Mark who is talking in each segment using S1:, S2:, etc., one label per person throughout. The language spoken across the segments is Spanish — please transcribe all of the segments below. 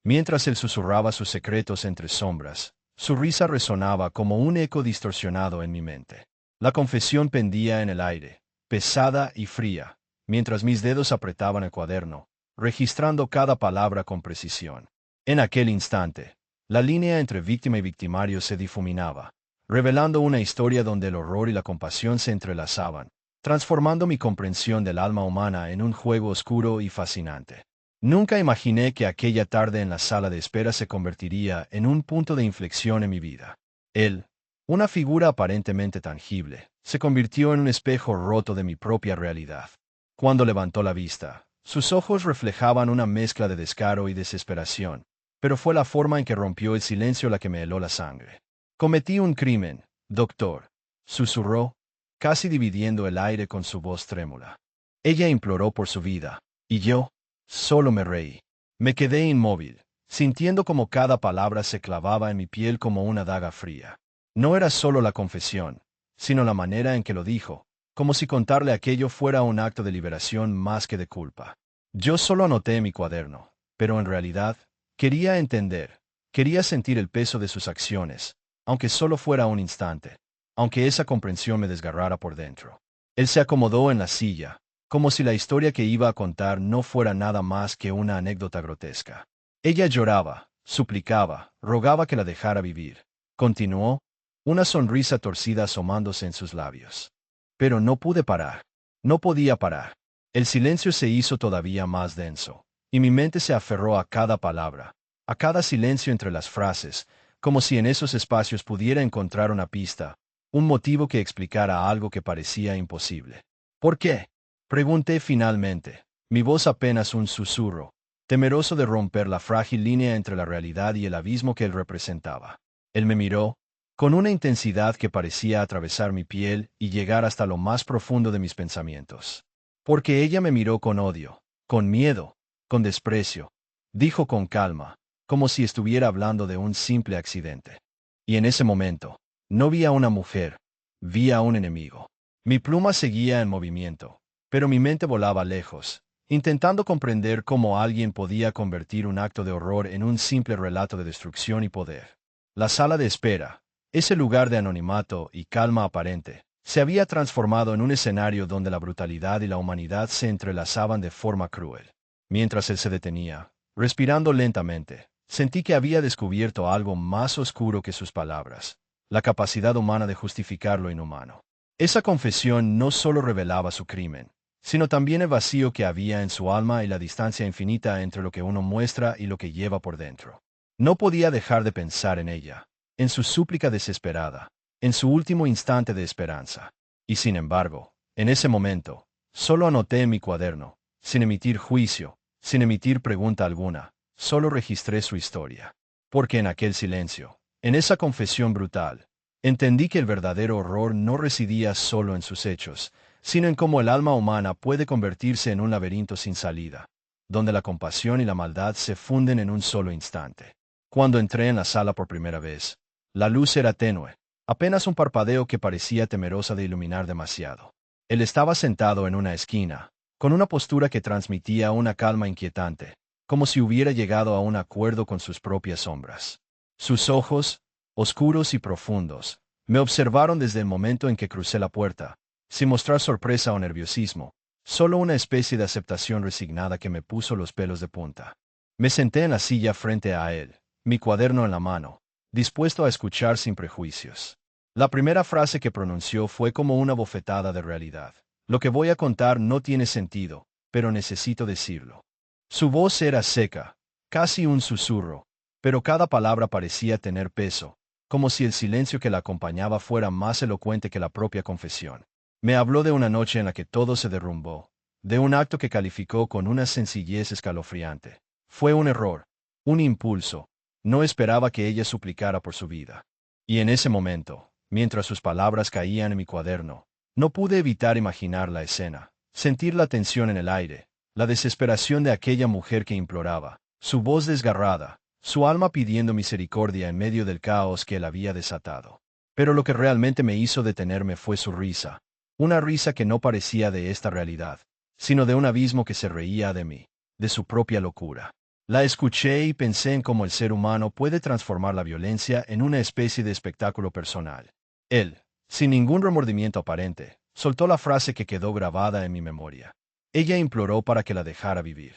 S1: Mientras él susurraba sus secretos entre sombras, su risa resonaba como un eco distorsionado en mi mente. La confesión pendía en el aire, pesada y fría, mientras mis dedos apretaban el cuaderno, registrando cada palabra con precisión. En aquel instante, la línea entre víctima y victimario se difuminaba, revelando una historia donde el horror y la compasión se entrelazaban, transformando mi comprensión del alma humana en un juego oscuro y fascinante. Nunca imaginé que aquella tarde en la sala de espera se convertiría en un punto de inflexión en mi vida. Él, una figura aparentemente tangible, se convirtió en un espejo roto de mi propia realidad. Cuando levantó la vista, sus ojos reflejaban una mezcla de descaro y desesperación, pero fue la forma en que rompió el silencio la que me heló la sangre. Cometí un crimen, doctor, susurró, casi dividiendo el aire con su voz trémula. Ella imploró por su vida, y yo, solo me reí. Me quedé inmóvil, sintiendo como cada palabra se clavaba en mi piel como una daga fría. No era solo la confesión, sino la manera en que lo dijo, como si contarle aquello fuera un acto de liberación más que de culpa. Yo solo anoté en mi cuaderno, pero en realidad, quería entender, quería sentir el peso de sus acciones, aunque solo fuera un instante, aunque esa comprensión me desgarrara por dentro. Él se acomodó en la silla, como si la historia que iba a contar no fuera nada más que una anécdota grotesca. Ella lloraba, suplicaba, rogaba que la dejara vivir. Continuó, una sonrisa torcida asomándose en sus labios. Pero no pude parar. No podía parar. El silencio se hizo todavía más denso, y mi mente se aferró a cada palabra, a cada silencio entre las frases, como si en esos espacios pudiera encontrar una pista, un motivo que explicara algo que parecía imposible. ¿Por qué? Pregunté finalmente, mi voz apenas un susurro, temeroso de romper la frágil línea entre la realidad y el abismo que él representaba. Él me miró, con una intensidad que parecía atravesar mi piel y llegar hasta lo más profundo de mis pensamientos. Porque ella me miró con odio, con miedo, con desprecio, dijo con calma, como si estuviera hablando de un simple accidente. Y en ese momento, no vi a una mujer, vi a un enemigo. Mi pluma seguía en movimiento, pero mi mente volaba lejos, intentando comprender cómo alguien podía convertir un acto de horror en un simple relato de destrucción y poder. La sala de espera, ese lugar de anonimato y calma aparente, se había transformado en un escenario donde la brutalidad y la humanidad se entrelazaban de forma cruel. Mientras él se detenía, respirando lentamente, sentí que había descubierto algo más oscuro que sus palabras, la capacidad humana de justificar lo inhumano. Esa confesión no solo revelaba su crimen, sino también el vacío que había en su alma y la distancia infinita entre lo que uno muestra y lo que lleva por dentro. No podía dejar de pensar en ella, en su súplica desesperada, en su último instante de esperanza. Y sin embargo, en ese momento, solo anoté en mi cuaderno, sin emitir juicio, sin emitir pregunta alguna, solo registré su historia. Porque en aquel silencio, en esa confesión brutal, entendí que el verdadero horror no residía solo en sus hechos, sino en cómo el alma humana puede convertirse en un laberinto sin salida, donde la compasión y la maldad se funden en un solo instante. Cuando entré en la sala por primera vez, la luz era tenue, apenas un parpadeo que parecía temerosa de iluminar demasiado. Él estaba sentado en una esquina, con una postura que transmitía una calma inquietante, como si hubiera llegado a un acuerdo con sus propias sombras. Sus ojos, oscuros y profundos, me observaron desde el momento en que crucé la puerta, sin mostrar sorpresa o nerviosismo, solo una especie de aceptación resignada que me puso los pelos de punta. Me senté en la silla frente a él, mi cuaderno en la mano, dispuesto a escuchar sin prejuicios. La primera frase que pronunció fue como una bofetada de realidad. Lo que voy a contar no tiene sentido, pero necesito decirlo. Su voz era seca, casi un susurro, pero cada palabra parecía tener peso, como si el silencio que la acompañaba fuera más elocuente que la propia confesión. Me habló de una noche en la que todo se derrumbó, de un acto que calificó con una sencillez escalofriante. Fue un error, un impulso. No esperaba que ella suplicara por su vida. Y en ese momento, mientras sus palabras caían en mi cuaderno, no pude evitar imaginar la escena, sentir la tensión en el aire, la desesperación de aquella mujer que imploraba, su voz desgarrada, su alma pidiendo misericordia en medio del caos que él había desatado. Pero lo que realmente me hizo detenerme fue su risa, una risa que no parecía de esta realidad, sino de un abismo que se reía de mí, de su propia locura. La escuché y pensé en cómo el ser humano puede transformar la violencia en una especie de espectáculo personal. Él, sin ningún remordimiento aparente, soltó la frase que quedó grabada en mi memoria. Ella imploró para que la dejara vivir.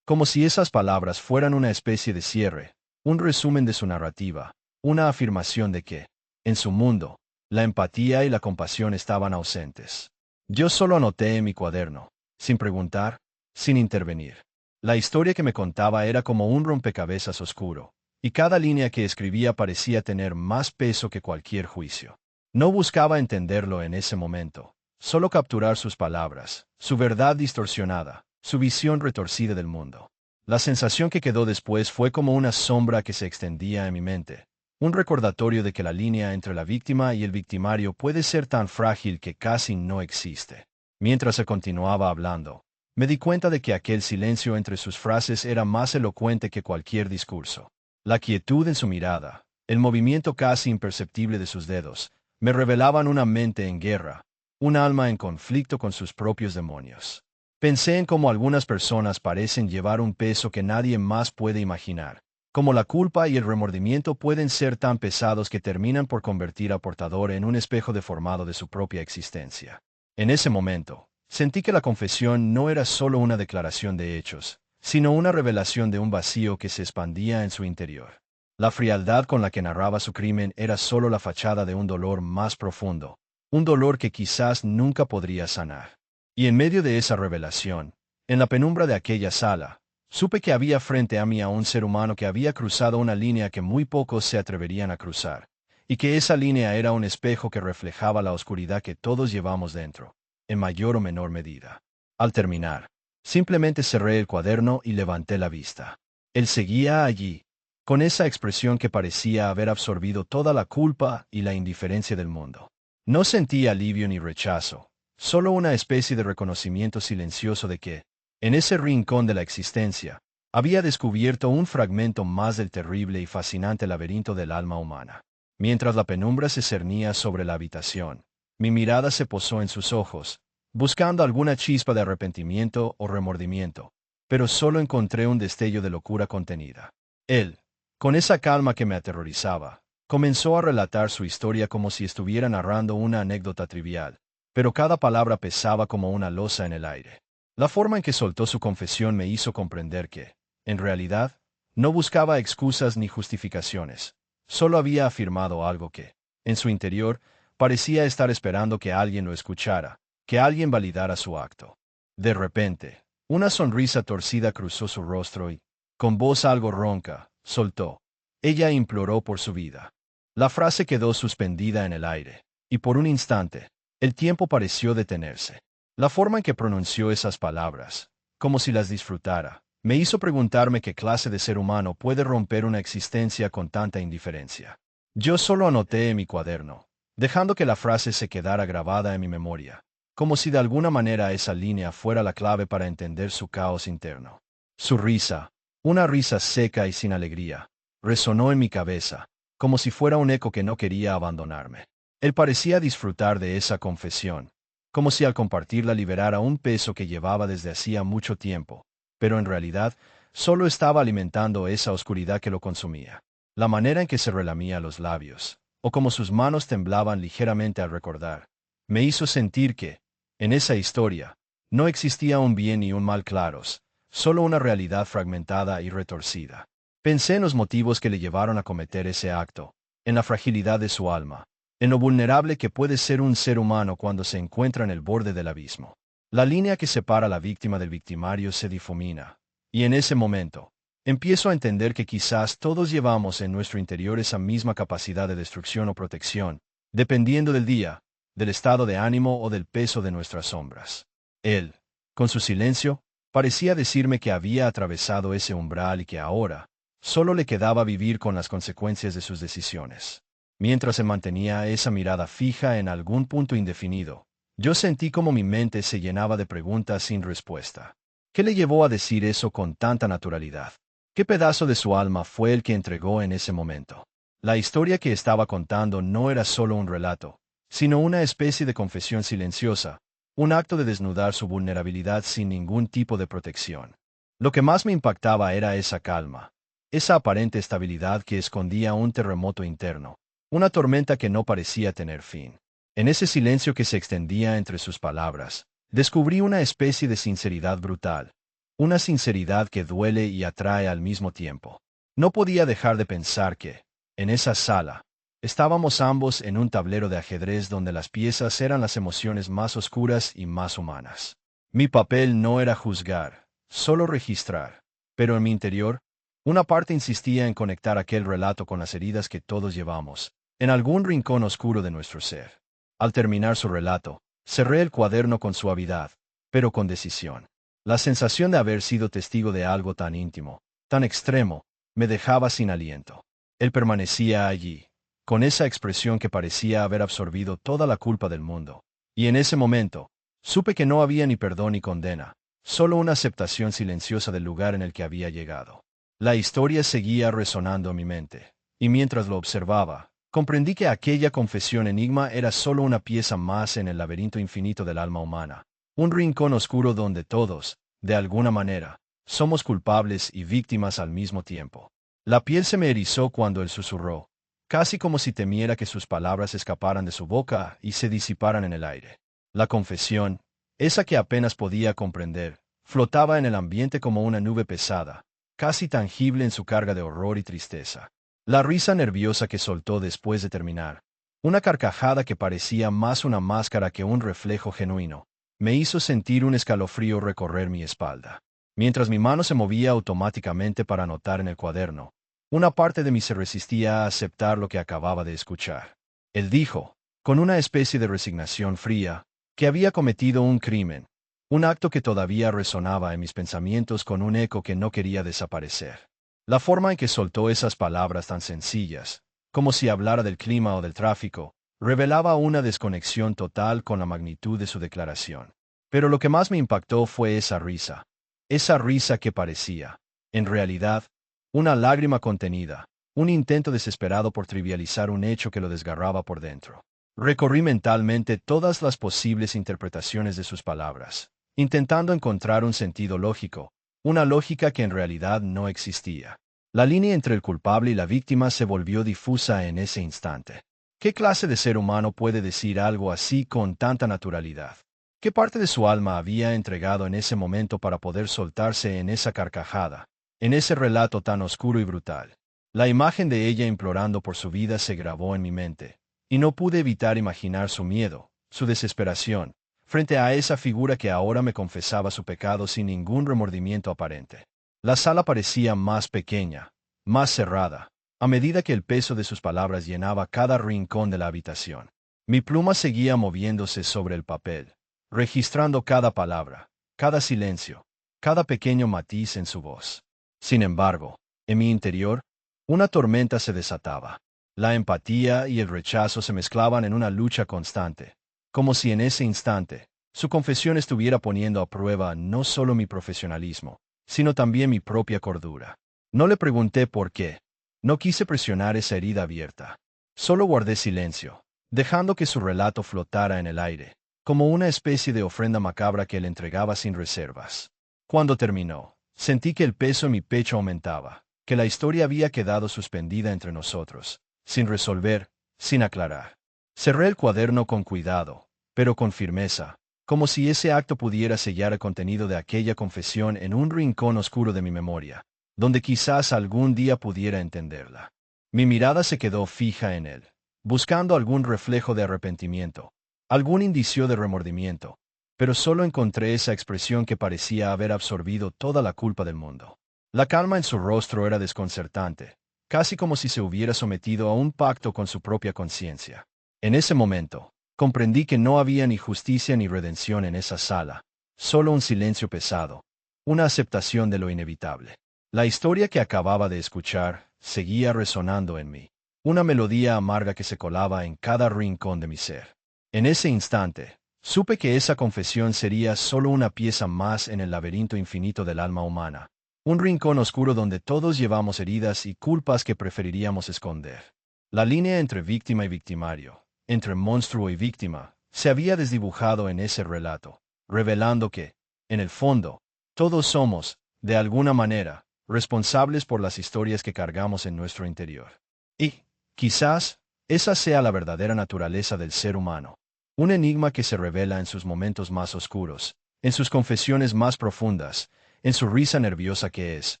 S1: Como si esas palabras fueran una especie de cierre, un resumen de su narrativa, una afirmación de que, en su mundo, la empatía y la compasión estaban ausentes. Yo solo anoté en mi cuaderno, sin preguntar, sin intervenir. La historia que me contaba era como un rompecabezas oscuro, y cada línea que escribía parecía tener más peso que cualquier juicio. No buscaba entenderlo en ese momento, solo capturar sus palabras, su verdad distorsionada, su visión retorcida del mundo. La sensación que quedó después fue como una sombra que se extendía en mi mente, un recordatorio de que la línea entre la víctima y el victimario puede ser tan frágil que casi no existe. Mientras se continuaba hablando, me di cuenta de que aquel silencio entre sus frases era más elocuente que cualquier discurso. La quietud en su mirada, el movimiento casi imperceptible de sus dedos, me revelaban una mente en guerra, un alma en conflicto con sus propios demonios. Pensé en cómo algunas personas parecen llevar un peso que nadie más puede imaginar, como la culpa y el remordimiento pueden ser tan pesados que terminan por convertir al portador en un espejo deformado de su propia existencia. En ese momento, sentí que la confesión no era solo una declaración de hechos, sino una revelación de un vacío que se expandía en su interior. La frialdad con la que narraba su crimen era solo la fachada de un dolor más profundo, un dolor que quizás nunca podría sanar. Y en medio de esa revelación, en la penumbra de aquella sala, supe que había frente a mí a un ser humano que había cruzado una línea que muy pocos se atreverían a cruzar, y que esa línea era un espejo que reflejaba la oscuridad que todos llevamos dentro, en mayor o menor medida. Al terminar, simplemente cerré el cuaderno y levanté la vista. Él seguía allí, con esa expresión que parecía haber absorbido toda la culpa y la indiferencia del mundo. No sentí alivio ni rechazo, solo una especie de reconocimiento silencioso de que, en ese rincón de la existencia, había descubierto un fragmento más del terrible y fascinante laberinto del alma humana. Mientras la penumbra se cernía sobre la habitación, mi mirada se posó en sus ojos, buscando alguna chispa de arrepentimiento o remordimiento, pero solo encontré un destello de locura contenida. Él, con esa calma que me aterrorizaba, comenzó a relatar su historia como si estuviera narrando una anécdota trivial, pero cada palabra pesaba como una losa en el aire. La forma en que soltó su confesión me hizo comprender que, en realidad, no buscaba excusas ni justificaciones, solo había afirmado algo que, en su interior, parecía estar esperando que alguien lo escuchara, que alguien validara su acto. De repente, una sonrisa torcida cruzó su rostro y, con voz algo ronca, soltó. Ella imploró por su vida. La frase quedó suspendida en el aire, y por un instante, el tiempo pareció detenerse. La forma en que pronunció esas palabras, como si las disfrutara, me hizo preguntarme qué clase de ser humano puede romper una existencia con tanta indiferencia. Yo solo anoté en mi cuaderno, dejando que la frase se quedara grabada en mi memoria, como si de alguna manera esa línea fuera la clave para entender su caos interno. Su risa, una risa seca y sin alegría, resonó en mi cabeza, como si fuera un eco que no quería abandonarme. Él parecía disfrutar de esa confesión, como si al compartirla liberara un peso que llevaba desde hacía mucho tiempo, pero en realidad solo estaba alimentando esa oscuridad que lo consumía. La manera en que se relamía los labios, o como sus manos temblaban ligeramente al recordar, me hizo sentir que, en esa historia, no existía un bien ni un mal claros, solo una realidad fragmentada y retorcida. Pensé en los motivos que le llevaron a cometer ese acto, en la fragilidad de su alma, en lo vulnerable que puede ser un ser humano cuando se encuentra en el borde del abismo. La línea que separa a la víctima del victimario se difumina, y en ese momento, empiezo a entender que quizás todos llevamos en nuestro interior esa misma capacidad de destrucción o protección, dependiendo del día, del estado de ánimo o del peso de nuestras sombras. Él, con su silencio, parecía decirme que había atravesado ese umbral y que ahora, solo le quedaba vivir con las consecuencias de sus decisiones. Mientras se mantenía esa mirada fija en algún punto indefinido, yo sentí como mi mente se llenaba de preguntas sin respuesta. ¿Qué le llevó a decir eso con tanta naturalidad? ¿Qué pedazo de su alma fue el que entregó en ese momento? La historia que estaba contando no era solo un relato, sino una especie de confesión silenciosa, un acto de desnudar su vulnerabilidad sin ningún tipo de protección. Lo que más me impactaba era esa calma, esa aparente estabilidad que escondía un terremoto interno, una tormenta que no parecía tener fin. En ese silencio que se extendía entre sus palabras, descubrí una especie de sinceridad brutal, una sinceridad que duele y atrae al mismo tiempo. No podía dejar de pensar que, en esa sala, estábamos ambos en un tablero de ajedrez donde las piezas eran las emociones más oscuras y más humanas. Mi papel no era juzgar, solo registrar, pero en mi interior, una parte insistía en conectar aquel relato con las heridas que todos llevamos, en algún rincón oscuro de nuestro ser. Al terminar su relato, cerré el cuaderno con suavidad, pero con decisión. La sensación de haber sido testigo de algo tan íntimo, tan extremo, me dejaba sin aliento. Él permanecía allí, con esa expresión que parecía haber absorbido toda la culpa del mundo. Y en ese momento, supe que no había ni perdón ni condena, solo una aceptación silenciosa del lugar en el que había llegado. La historia seguía resonando en mi mente, y mientras lo observaba, comprendí que aquella confesión enigma era solo una pieza más en el laberinto infinito del alma humana, un rincón oscuro donde todos, de alguna manera, somos culpables y víctimas al mismo tiempo. La piel se me erizó cuando él susurró, casi como si temiera que sus palabras escaparan de su boca y se disiparan en el aire. La confesión, esa que apenas podía comprender, flotaba en el ambiente como una nube pesada, casi tangible en su carga de horror y tristeza. La risa nerviosa que soltó después de terminar, una carcajada que parecía más una máscara que un reflejo genuino, me hizo sentir un escalofrío recorrer mi espalda. Mientras mi mano se movía automáticamente para anotar en el cuaderno, una parte de mí se resistía a aceptar lo que acababa de escuchar. Él dijo, con una especie de resignación fría, que había cometido un crimen, un acto que todavía resonaba en mis pensamientos con un eco que no quería desaparecer. La forma en que soltó esas palabras tan sencillas, como si hablara del clima o del tráfico, revelaba una desconexión total con la magnitud de su declaración. Pero lo que más me impactó fue esa risa que parecía, en realidad, una lágrima contenida, un intento desesperado por trivializar un hecho que lo desgarraba por dentro. Recorrí mentalmente todas las posibles interpretaciones de sus palabras, intentando encontrar un sentido lógico, una lógica que en realidad no existía. La línea entre el culpable y la víctima se volvió difusa en ese instante. ¿Qué clase de ser humano puede decir algo así con tanta naturalidad? ¿Qué parte de su alma había entregado en ese momento para poder soltarse en esa carcajada, en ese relato tan oscuro y brutal? La imagen de ella implorando por su vida se grabó en mi mente, y no pude evitar imaginar su miedo, su desesperación, frente a esa figura que ahora me confesaba su pecado sin ningún remordimiento aparente. La sala parecía más pequeña, más cerrada, a medida que el peso de sus palabras llenaba cada rincón de la habitación. Mi pluma seguía moviéndose sobre el papel, registrando cada palabra, cada silencio, cada pequeño matiz en su voz. Sin embargo, en mi interior, una tormenta se desataba. La empatía y el rechazo se mezclaban en una lucha constante, como si en ese instante, su confesión estuviera poniendo a prueba no solo mi profesionalismo, sino también mi propia cordura. No le pregunté por qué. No quise presionar esa herida abierta. Solo guardé silencio, dejando que su relato flotara en el aire, como una especie de ofrenda macabra que él entregaba sin reservas. Cuando terminó, sentí que el peso en mi pecho aumentaba, que la historia había quedado suspendida entre nosotros, sin resolver, sin aclarar. Cerré el cuaderno con cuidado, pero con firmeza, como si ese acto pudiera sellar el contenido de aquella confesión en un rincón oscuro de mi memoria, donde quizás algún día pudiera entenderla. Mi mirada se quedó fija en él, buscando algún reflejo de arrepentimiento, algún indicio de remordimiento, pero solo encontré esa expresión que parecía haber absorbido toda la culpa del mundo. La calma en su rostro era desconcertante, casi como si se hubiera sometido a un pacto con su propia conciencia. En ese momento, comprendí que no había ni justicia ni redención en esa sala, solo un silencio pesado, una aceptación de lo inevitable. La historia que acababa de escuchar seguía resonando en mí, una melodía amarga que se colaba en cada rincón de mi ser. En ese instante, supe que esa confesión sería solo una pieza más en el laberinto infinito del alma humana, un rincón oscuro donde todos llevamos heridas y culpas que preferiríamos esconder. La línea entre víctima y victimario, entre monstruo y víctima, se había desdibujado en ese relato, revelando que, en el fondo, todos somos, de alguna manera, responsables por las historias que cargamos en nuestro interior. Y, quizás, esa sea la verdadera naturaleza del ser humano. Un enigma que se revela en sus momentos más oscuros, en sus confesiones más profundas, en su risa nerviosa que es,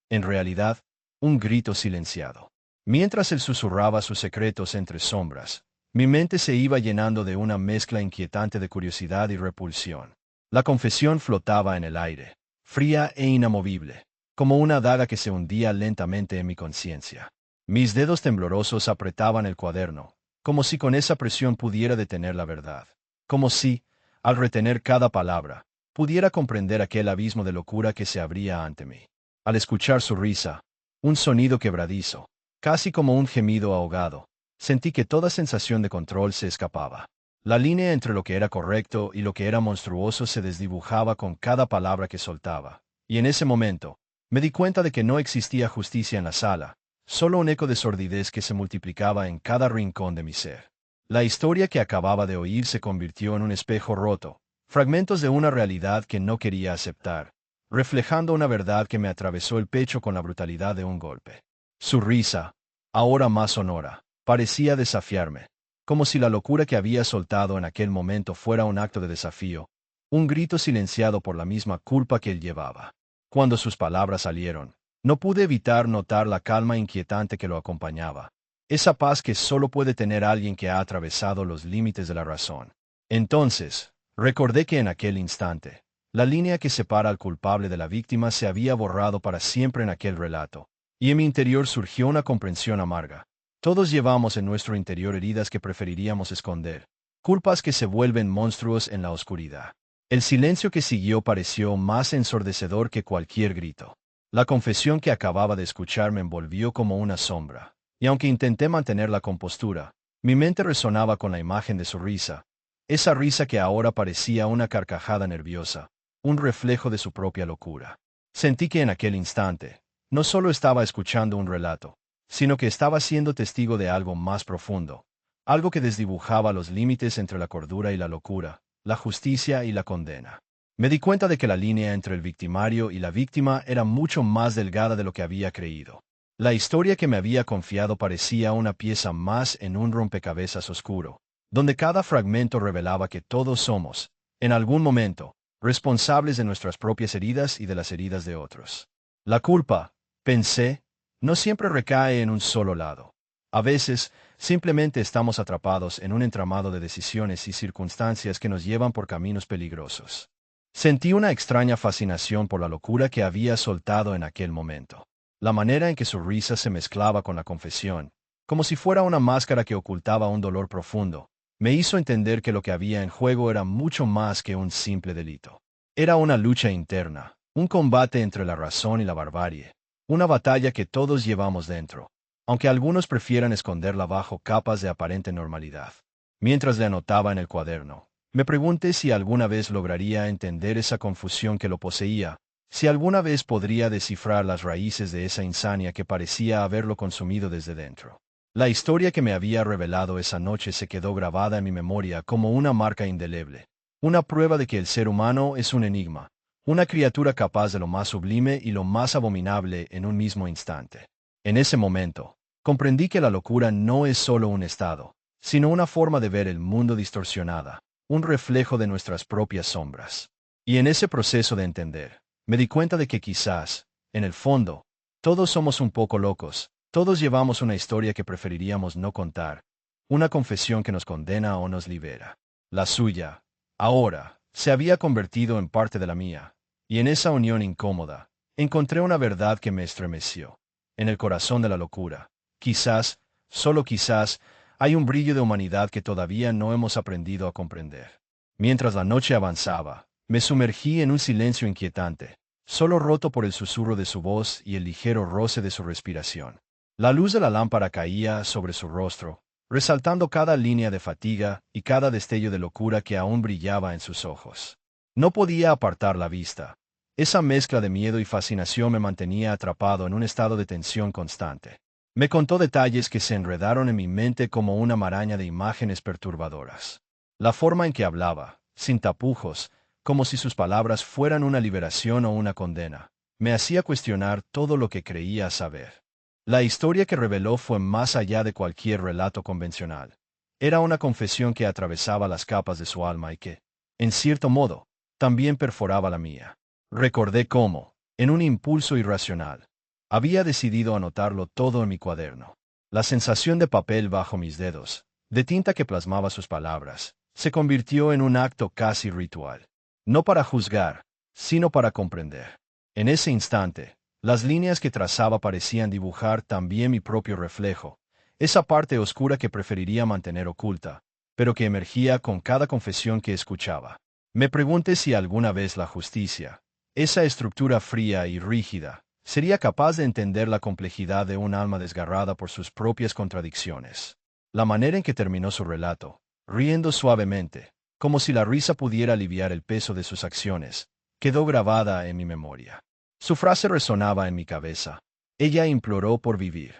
S1: en realidad, un grito silenciado. Mientras él susurraba sus secretos entre sombras, mi mente se iba llenando de una mezcla inquietante de curiosidad y repulsión. La confesión flotaba en el aire, fría e inamovible, como una daga que se hundía lentamente en mi conciencia. Mis dedos temblorosos apretaban el cuaderno, como si con esa presión pudiera detener la verdad. Como si, al retener cada palabra, pudiera comprender aquel abismo de locura que se abría ante mí. Al escuchar su risa, un sonido quebradizo, casi como un gemido ahogado, sentí que toda sensación de control se escapaba. La línea entre lo que era correcto y lo que era monstruoso se desdibujaba con cada palabra que soltaba, y en ese momento, me di cuenta de que no existía justicia en la sala, solo un eco de sordidez que se multiplicaba en cada rincón de mi ser. La historia que acababa de oír se convirtió en un espejo roto, fragmentos de una realidad que no quería aceptar, reflejando una verdad que me atravesó el pecho con la brutalidad de un golpe. Su risa, ahora más sonora, parecía desafiarme, como si la locura que había soltado en aquel momento fuera un acto de desafío, un grito silenciado por la misma culpa que él llevaba. Cuando sus palabras salieron, no pude evitar notar la calma inquietante que lo acompañaba, esa paz que solo puede tener alguien que ha atravesado los límites de la razón. Entonces, recordé que en aquel instante, la línea que separa al culpable de la víctima se había borrado para siempre en aquel relato, y en mi interior surgió una comprensión amarga. Todos llevamos en nuestro interior heridas que preferiríamos esconder, culpas que se vuelven monstruos en la oscuridad. El silencio que siguió pareció más ensordecedor que cualquier grito. La confesión que acababa de escuchar me envolvió como una sombra, y aunque intenté mantener la compostura, mi mente resonaba con la imagen de su risa, esa risa que ahora parecía una carcajada nerviosa, un reflejo de su propia locura. Sentí que en aquel instante, no solo estaba escuchando un relato, sino que estaba siendo testigo de algo más profundo, algo que desdibujaba los límites entre la cordura y la locura, la justicia y la condena. Me di cuenta de que la línea entre el victimario y la víctima era mucho más delgada de lo que había creído. La historia que me había confiado parecía una pieza más en un rompecabezas oscuro, donde cada fragmento revelaba que todos somos, en algún momento, responsables de nuestras propias heridas y de las heridas de otros. La culpa, pensé, no siempre recae en un solo lado. A veces, simplemente estamos atrapados en un entramado de decisiones y circunstancias que nos llevan por caminos peligrosos. Sentí una extraña fascinación por la locura que había soltado en aquel momento. La manera en que su risa se mezclaba con la confesión, como si fuera una máscara que ocultaba un dolor profundo, me hizo entender que lo que había en juego era mucho más que un simple delito. Era una lucha interna, un combate entre la razón y la barbarie, una batalla que todos llevamos dentro, aunque algunos prefieran esconderla bajo capas de aparente normalidad. Mientras le anotaba en el cuaderno, me pregunté si alguna vez lograría entender esa confusión que lo poseía, si alguna vez podría descifrar las raíces de esa insania que parecía haberlo consumido desde dentro. La historia que me había revelado esa noche se quedó grabada en mi memoria como una marca indeleble, una prueba de que el ser humano es un enigma, una criatura capaz de lo más sublime y lo más abominable en un mismo instante. En ese momento, comprendí que la locura no es solo un estado, sino una forma de ver el mundo distorsionada, un reflejo de nuestras propias sombras. Y en ese proceso de entender, me di cuenta de que quizás, en el fondo, todos somos un poco locos, todos llevamos una historia que preferiríamos no contar, una confesión que nos condena o nos libera. La suya, ahora, se había convertido en parte de la mía, y en esa unión incómoda, encontré una verdad que me estremeció. En el corazón de la locura, quizás, solo quizás, hay un brillo de humanidad que todavía no hemos aprendido a comprender. Mientras la noche avanzaba, me sumergí en un silencio inquietante, solo roto por el susurro de su voz y el ligero roce de su respiración. La luz de la lámpara caía sobre su rostro, resaltando cada línea de fatiga y cada destello de locura que aún brillaba en sus ojos. No podía apartar la vista. Esa mezcla de miedo y fascinación me mantenía atrapado en un estado de tensión constante. Me contó detalles que se enredaron en mi mente como una maraña de imágenes perturbadoras. La forma en que hablaba, sin tapujos, como si sus palabras fueran una liberación o una condena. Me hacía cuestionar todo lo que creía saber. La historia que reveló fue más allá de cualquier relato convencional. Era una confesión que atravesaba las capas de su alma y que, en cierto modo, también perforaba la mía. Recordé cómo, en un impulso irracional, había decidido anotarlo todo en mi cuaderno. La sensación de papel bajo mis dedos, de tinta que plasmaba sus palabras, se convirtió en un acto casi ritual. No para juzgar, sino para comprender. En ese instante, las líneas que trazaba parecían dibujar también mi propio reflejo, esa parte oscura que preferiría mantener oculta, pero que emergía con cada confesión que escuchaba. Me pregunté si alguna vez la justicia, esa estructura fría y rígida, sería capaz de entender la complejidad de un alma desgarrada por sus propias contradicciones. La manera en que terminó su relato, riendo suavemente, como si la risa pudiera aliviar el peso de sus acciones, quedó grabada en mi memoria. Su frase resonaba en mi cabeza. Ella imploró por vivir.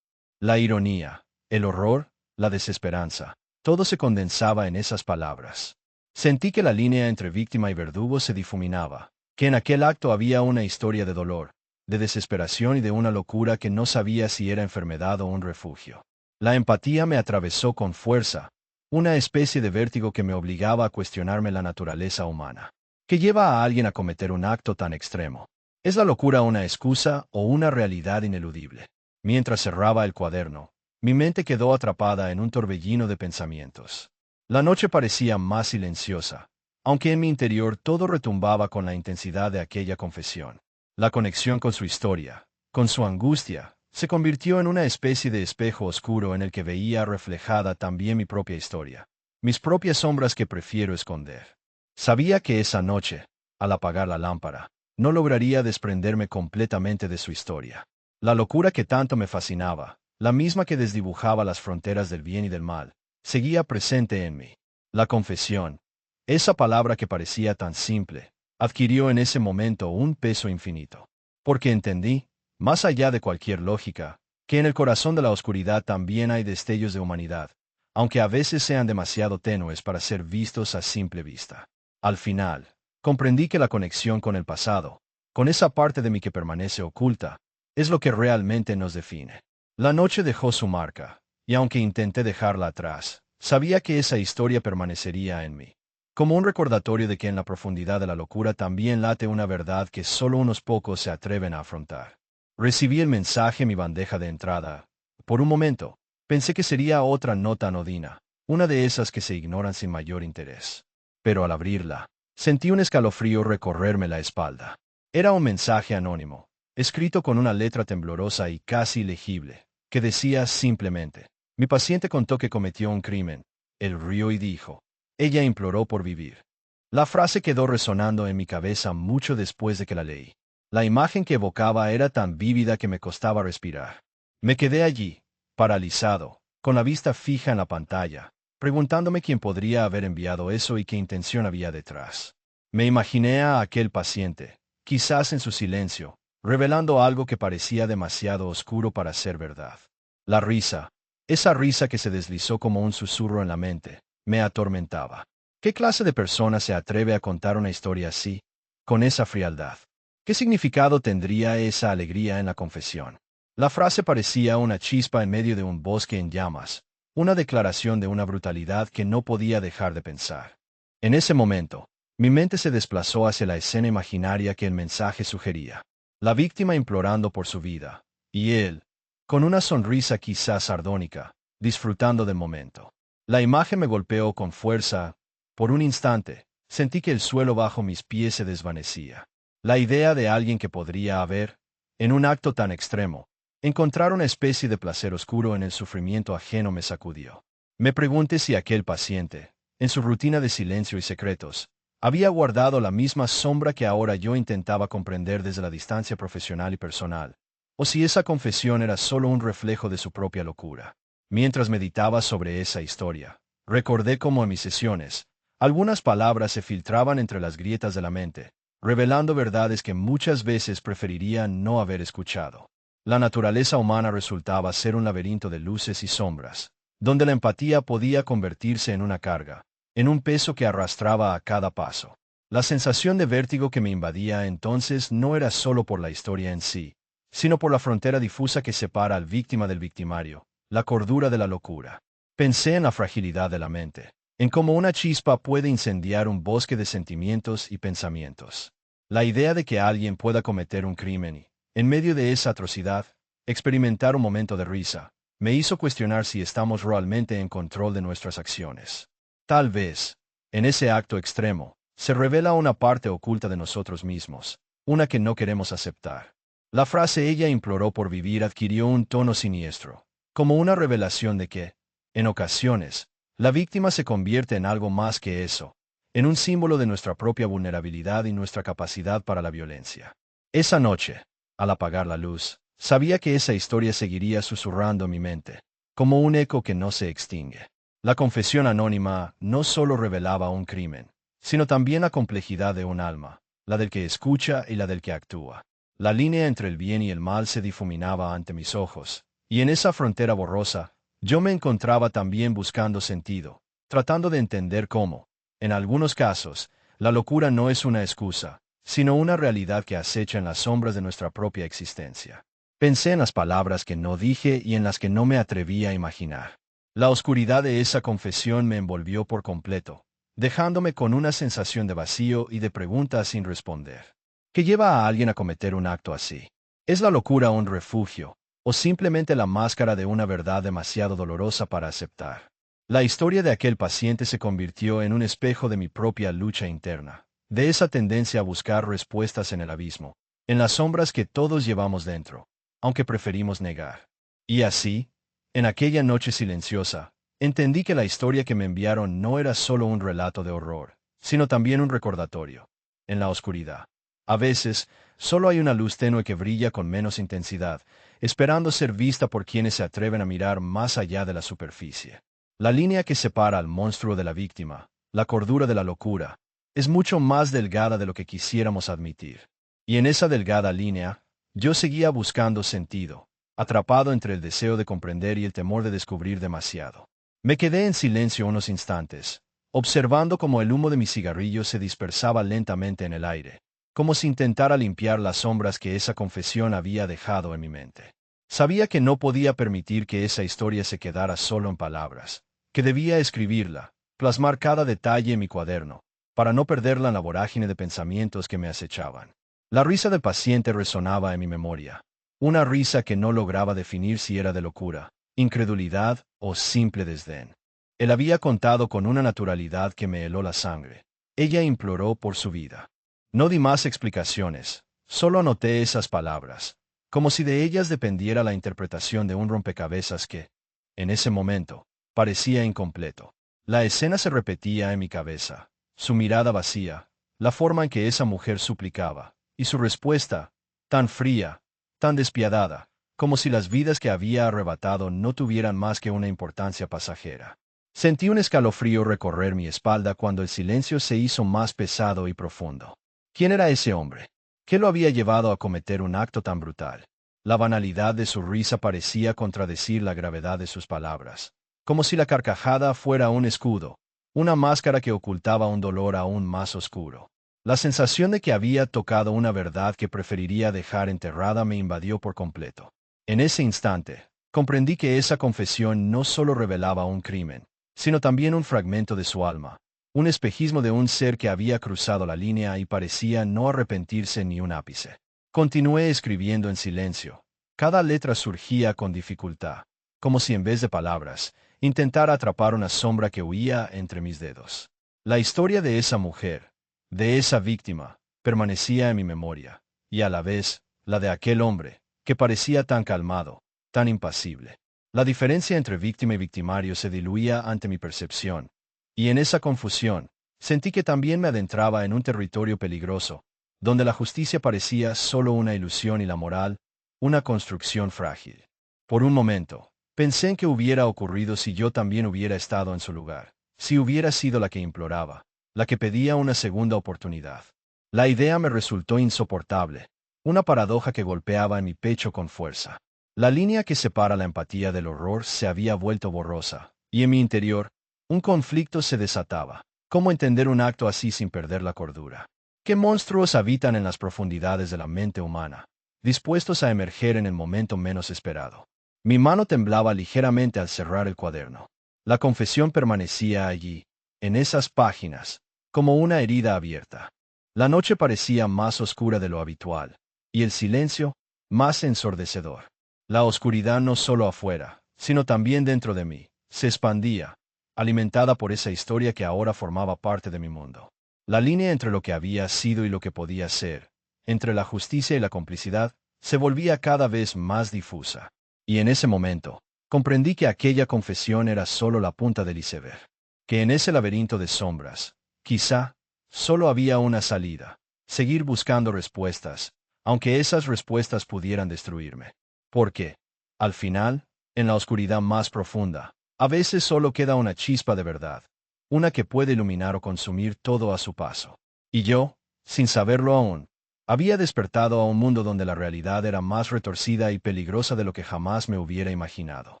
S1: La ironía, el horror, la desesperanza, todo se condensaba en esas palabras. Sentí que la línea entre víctima y verdugo se difuminaba, que en aquel acto había una historia de dolor, de desesperación y de una locura que no sabía si era enfermedad o un refugio. La empatía me atravesó con fuerza, una especie de vértigo que me obligaba a cuestionarme la naturaleza humana. ¿Qué lleva a alguien a cometer un acto tan extremo? ¿Es la locura una excusa o una realidad ineludible? Mientras cerraba el cuaderno, mi mente quedó atrapada en un torbellino de pensamientos. La noche parecía más silenciosa, aunque en mi interior todo retumbaba con la intensidad de aquella confesión. La conexión con su historia, con su angustia, se convirtió en una especie de espejo oscuro en el que veía reflejada también mi propia historia, mis propias sombras que prefiero esconder. Sabía que esa noche, al apagar la lámpara, no lograría desprenderme completamente de su historia. La locura que tanto me fascinaba, la misma que desdibujaba las fronteras del bien y del mal, seguía presente en mí. La confesión, esa palabra que parecía tan simple, adquirió en ese momento un peso infinito. Porque entendí, más allá de cualquier lógica, que en el corazón de la oscuridad también hay destellos de humanidad, aunque a veces sean demasiado tenues para ser vistos a simple vista. Al final, comprendí que la conexión con el pasado, con esa parte de mí que permanece oculta, es lo que realmente nos define. La noche dejó su marca, y aunque intenté dejarla atrás, sabía que esa historia permanecería en mí, como un recordatorio de que en la profundidad de la locura también late una verdad que solo unos pocos se atreven a afrontar. Recibí el mensaje en mi bandeja de entrada. Por un momento, pensé que sería otra nota anodina, una de esas que se ignoran sin mayor interés. Pero al abrirla, sentí un escalofrío recorrerme la espalda. Era un mensaje anónimo, escrito con una letra temblorosa y casi legible, que decía simplemente: mi paciente contó que cometió un crimen. Él rió y dijo: ella imploró por vivir. La frase quedó resonando en mi cabeza mucho después de que la leí. La imagen que evocaba era tan vívida que me costaba respirar. Me quedé allí, paralizado, con la vista fija en la pantalla, preguntándome quién podría haber enviado eso y qué intención había detrás. Me imaginé a aquel paciente, quizás en su silencio, revelando algo que parecía demasiado oscuro para ser verdad. La risa, esa risa que se deslizó como un susurro en la mente, me atormentaba. ¿Qué clase de persona se atreve a contar una historia así, con esa frialdad? ¿Qué significado tendría esa alegría en la confesión? La frase parecía una chispa en medio de un bosque en llamas, una declaración de una brutalidad que no podía dejar de pensar. En ese momento, mi mente se desplazó hacia la escena imaginaria que el mensaje sugería. La víctima implorando por su vida, y él, con una sonrisa quizás sardónica, disfrutando del momento. La imagen me golpeó con fuerza. Por un instante, sentí que el suelo bajo mis pies se desvanecía. La idea de alguien que podría haber, en un acto tan extremo, encontrar una especie de placer oscuro en el sufrimiento ajeno me sacudió. Me pregunté si aquel paciente, en su rutina de silencio y secretos, había guardado la misma sombra que ahora yo intentaba comprender desde la distancia profesional y personal, o si esa confesión era solo un reflejo de su propia locura. Mientras meditaba sobre esa historia, recordé cómo en mis sesiones, algunas palabras se filtraban entre las grietas de la mente, revelando verdades que muchas veces preferiría no haber escuchado. La naturaleza humana resultaba ser un laberinto de luces y sombras, donde la empatía podía convertirse en una carga, en un peso que arrastraba a cada paso. La sensación de vértigo que me invadía entonces no era solo por la historia en sí, sino por la frontera difusa que separa al víctima del victimario, la cordura de la locura. Pensé en la fragilidad de la mente, en cómo una chispa puede incendiar un bosque de sentimientos y pensamientos. La idea de que alguien pueda cometer un crimen y, en medio de esa atrocidad, experimentar un momento de risa, me hizo cuestionar si estamos realmente en control de nuestras acciones. Tal vez, en ese acto extremo, se revela una parte oculta de nosotros mismos, una que no queremos aceptar. La frase "ella imploró por vivir" adquirió un tono siniestro, como una revelación de que, en ocasiones, la víctima se convierte en algo más que eso, en un símbolo de nuestra propia vulnerabilidad y nuestra capacidad para la violencia. Esa noche, al apagar la luz, sabía que esa historia seguiría susurrando en mi mente, como un eco que no se extingue. La confesión anónima no solo revelaba un crimen, sino también la complejidad de un alma, la del que escucha y la del que actúa. La línea entre el bien y el mal se difuminaba ante mis ojos, y en esa frontera borrosa, yo me encontraba también buscando sentido, tratando de entender cómo, en algunos casos, la locura no es una excusa, sino una realidad que acecha en las sombras de nuestra propia existencia. Pensé en las palabras que no dije y en las que no me atreví a imaginar. La oscuridad de esa confesión me envolvió por completo, dejándome con una sensación de vacío y de preguntas sin responder. ¿Qué lleva a alguien a cometer un acto así? ¿Es la locura un refugio, o simplemente la máscara de una verdad demasiado dolorosa para aceptar? La historia de aquel paciente se convirtió en un espejo de mi propia lucha interna, de esa tendencia a buscar respuestas en el abismo, en las sombras que todos llevamos dentro, aunque preferimos negar. Y así, en aquella noche silenciosa, entendí que la historia que me enviaron no era solo un relato de horror, sino también un recordatorio. En la oscuridad, a veces, solo hay una luz tenue que brilla con menos intensidad, esperando ser vista por quienes se atreven a mirar más allá de la superficie. La línea que separa al monstruo de la víctima, la cordura de la locura, es mucho más delgada de lo que quisiéramos admitir. Y en esa delgada línea, yo seguía buscando sentido, atrapado entre el deseo de comprender y el temor de descubrir demasiado. Me quedé en silencio unos instantes, observando cómo el humo de mi cigarrillo se dispersaba lentamente en el aire, como si intentara limpiar las sombras que esa confesión había dejado en mi mente. Sabía que no podía permitir que esa historia se quedara solo en palabras, que debía escribirla, plasmar cada detalle en mi cuaderno, para no perderla en la vorágine de pensamientos que me acechaban. La risa del paciente resonaba en mi memoria, una risa que no lograba definir si era de locura, incredulidad o simple desdén. Él había contado con una naturalidad que me heló la sangre. Ella imploró por su vida. No di más explicaciones, solo anoté esas palabras, como si de ellas dependiera la interpretación de un rompecabezas que, en ese momento, parecía incompleto. La escena se repetía en mi cabeza, su mirada vacía, la forma en que esa mujer suplicaba, y su respuesta, tan fría, tan despiadada, como si las vidas que había arrebatado no tuvieran más que una importancia pasajera. Sentí un escalofrío recorrer mi espalda cuando el silencio se hizo más pesado y profundo. ¿Quién era ese hombre? ¿Qué lo había llevado a cometer un acto tan brutal? La banalidad de su risa parecía contradecir la gravedad de sus palabras, como si la carcajada fuera un escudo, una máscara que ocultaba un dolor aún más oscuro. La sensación de que había tocado una verdad que preferiría dejar enterrada me invadió por completo. En ese instante, comprendí que esa confesión no solo revelaba un crimen, sino también un fragmento de su alma, un espejismo de un ser que había cruzado la línea y parecía no arrepentirse ni un ápice. Continué escribiendo en silencio. Cada letra surgía con dificultad, como si en vez de palabras, intentara atrapar una sombra que huía entre mis dedos. La historia de esa mujer, de esa víctima, permanecía en mi memoria, y a la vez, la de aquel hombre, que parecía tan calmado, tan impasible. La diferencia entre víctima y victimario se diluía ante mi percepción, y en esa confusión, sentí que también me adentraba en un territorio peligroso, donde la justicia parecía solo una ilusión y la moral, una construcción frágil. Por un momento, pensé en qué hubiera ocurrido si yo también hubiera estado en su lugar, si hubiera sido la que imploraba, la que pedía una segunda oportunidad. La idea me resultó insoportable, una paradoja que golpeaba en mi pecho con fuerza. La línea que separa la empatía del horror se había vuelto borrosa, y en mi interior, un conflicto se desataba. ¿Cómo entender un acto así sin perder la cordura? ¿Qué monstruos habitan en las profundidades de la mente humana, dispuestos a emerger en el momento menos esperado? Mi mano temblaba ligeramente al cerrar el cuaderno. La confesión permanecía allí, en esas páginas, como una herida abierta. La noche parecía más oscura de lo habitual, y el silencio, más ensordecedor. La oscuridad no solo afuera, sino también dentro de mí, se expandía, alimentada por esa historia que ahora formaba parte de mi mundo. La línea entre lo que había sido y lo que podía ser, entre la justicia y la complicidad, se volvía cada vez más difusa. Y en ese momento, comprendí que aquella confesión era solo la punta del iceberg. Que en ese laberinto de sombras, quizá, solo había una salida: seguir buscando respuestas, aunque esas respuestas pudieran destruirme. Porque, al final, en la oscuridad más profunda, a veces solo queda una chispa de verdad, una que puede iluminar o consumir todo a su paso. Y yo, sin saberlo aún, había despertado a un mundo donde la realidad era más retorcida y peligrosa de lo que jamás me hubiera imaginado.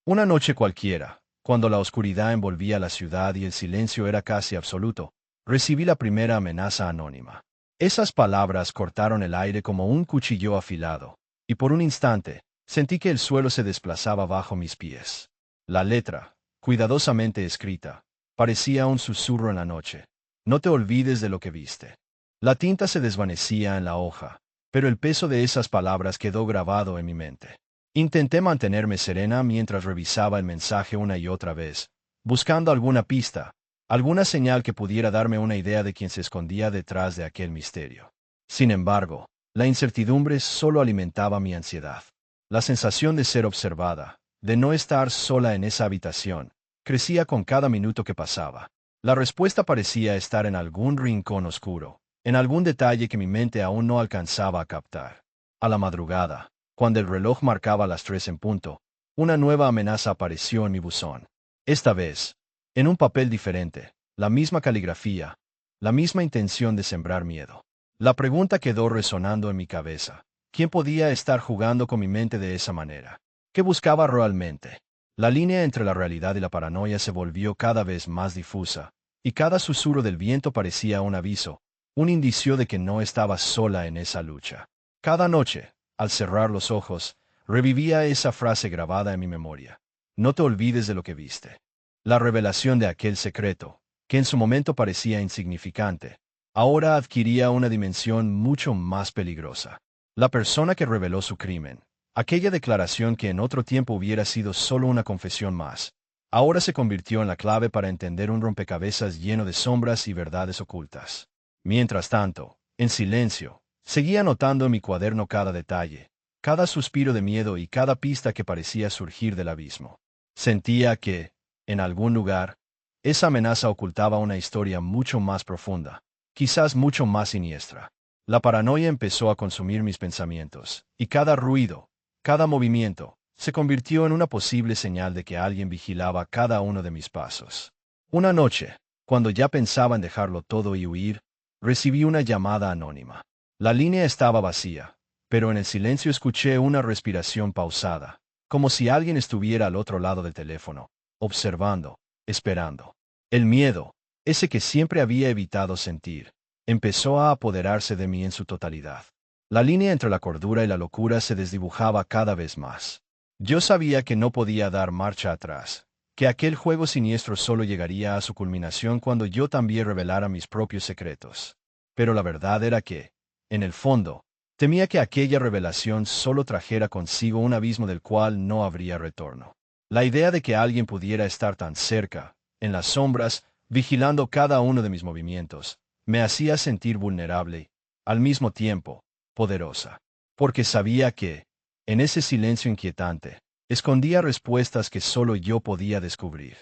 S1: Una noche cualquiera, cuando la oscuridad envolvía la ciudad y el silencio era casi absoluto, recibí la primera amenaza anónima. Esas palabras cortaron el aire como un cuchillo afilado, y por un instante, sentí que el suelo se desplazaba bajo mis pies. La letra, cuidadosamente escrita, parecía un susurro en la noche. No te olvides de lo que viste. La tinta se desvanecía en la hoja, pero el peso de esas palabras quedó grabado en mi mente. Intenté mantenerme serena mientras revisaba el mensaje una y otra vez, buscando alguna pista, alguna señal que pudiera darme una idea de quién se escondía detrás de aquel misterio. Sin embargo, la incertidumbre solo alimentaba mi ansiedad. La sensación de ser observada, de no estar sola en esa habitación, crecía con cada minuto que pasaba. La respuesta parecía estar en algún rincón oscuro, en algún detalle que mi mente aún no alcanzaba a captar. A la madrugada, cuando el reloj marcaba las 3 en punto, una nueva amenaza apareció en mi buzón. Esta vez, en un papel diferente, la misma caligrafía, la misma intención de sembrar miedo. La pregunta quedó resonando en mi cabeza: ¿quién podía estar jugando con mi mente de esa manera? ¿Qué buscaba realmente? La línea entre la realidad y la paranoia se volvió cada vez más difusa, y cada susurro del viento parecía un aviso, un indicio de que no estaba sola en esa lucha. Cada noche, al cerrar los ojos, revivía esa frase grabada en mi memoria: no te olvides de lo que viste. La revelación de aquel secreto, que en su momento parecía insignificante, ahora adquiría una dimensión mucho más peligrosa. La persona que reveló su crimen, aquella declaración que en otro tiempo hubiera sido solo una confesión más, ahora se convirtió en la clave para entender un rompecabezas lleno de sombras y verdades ocultas. Mientras tanto, en silencio, seguía anotando en mi cuaderno cada detalle, cada suspiro de miedo y cada pista que parecía surgir del abismo. Sentía que, en algún lugar, esa amenaza ocultaba una historia mucho más profunda, quizás mucho más siniestra. La paranoia empezó a consumir mis pensamientos, y cada ruido, cada movimiento, se convirtió en una posible señal de que alguien vigilaba cada uno de mis pasos. Una noche, cuando ya pensaba en dejarlo todo y huir, recibí una llamada anónima. La línea estaba vacía, pero en el silencio escuché una respiración pausada, como si alguien estuviera al otro lado del teléfono, observando, esperando. El miedo, ese que siempre había evitado sentir, empezó a apoderarse de mí en su totalidad. La línea entre la cordura y la locura se desdibujaba cada vez más. Yo sabía que no podía dar marcha atrás, que aquel juego siniestro solo llegaría a su culminación cuando yo también revelara mis propios secretos. Pero la verdad era que, en el fondo, temía que aquella revelación solo trajera consigo un abismo del cual no habría retorno. La idea de que alguien pudiera estar tan cerca, en las sombras, vigilando cada uno de mis movimientos, me hacía sentir vulnerable, al mismo tiempo, poderosa. Porque sabía que, en ese silencio inquietante, escondía respuestas que solo yo podía descubrir.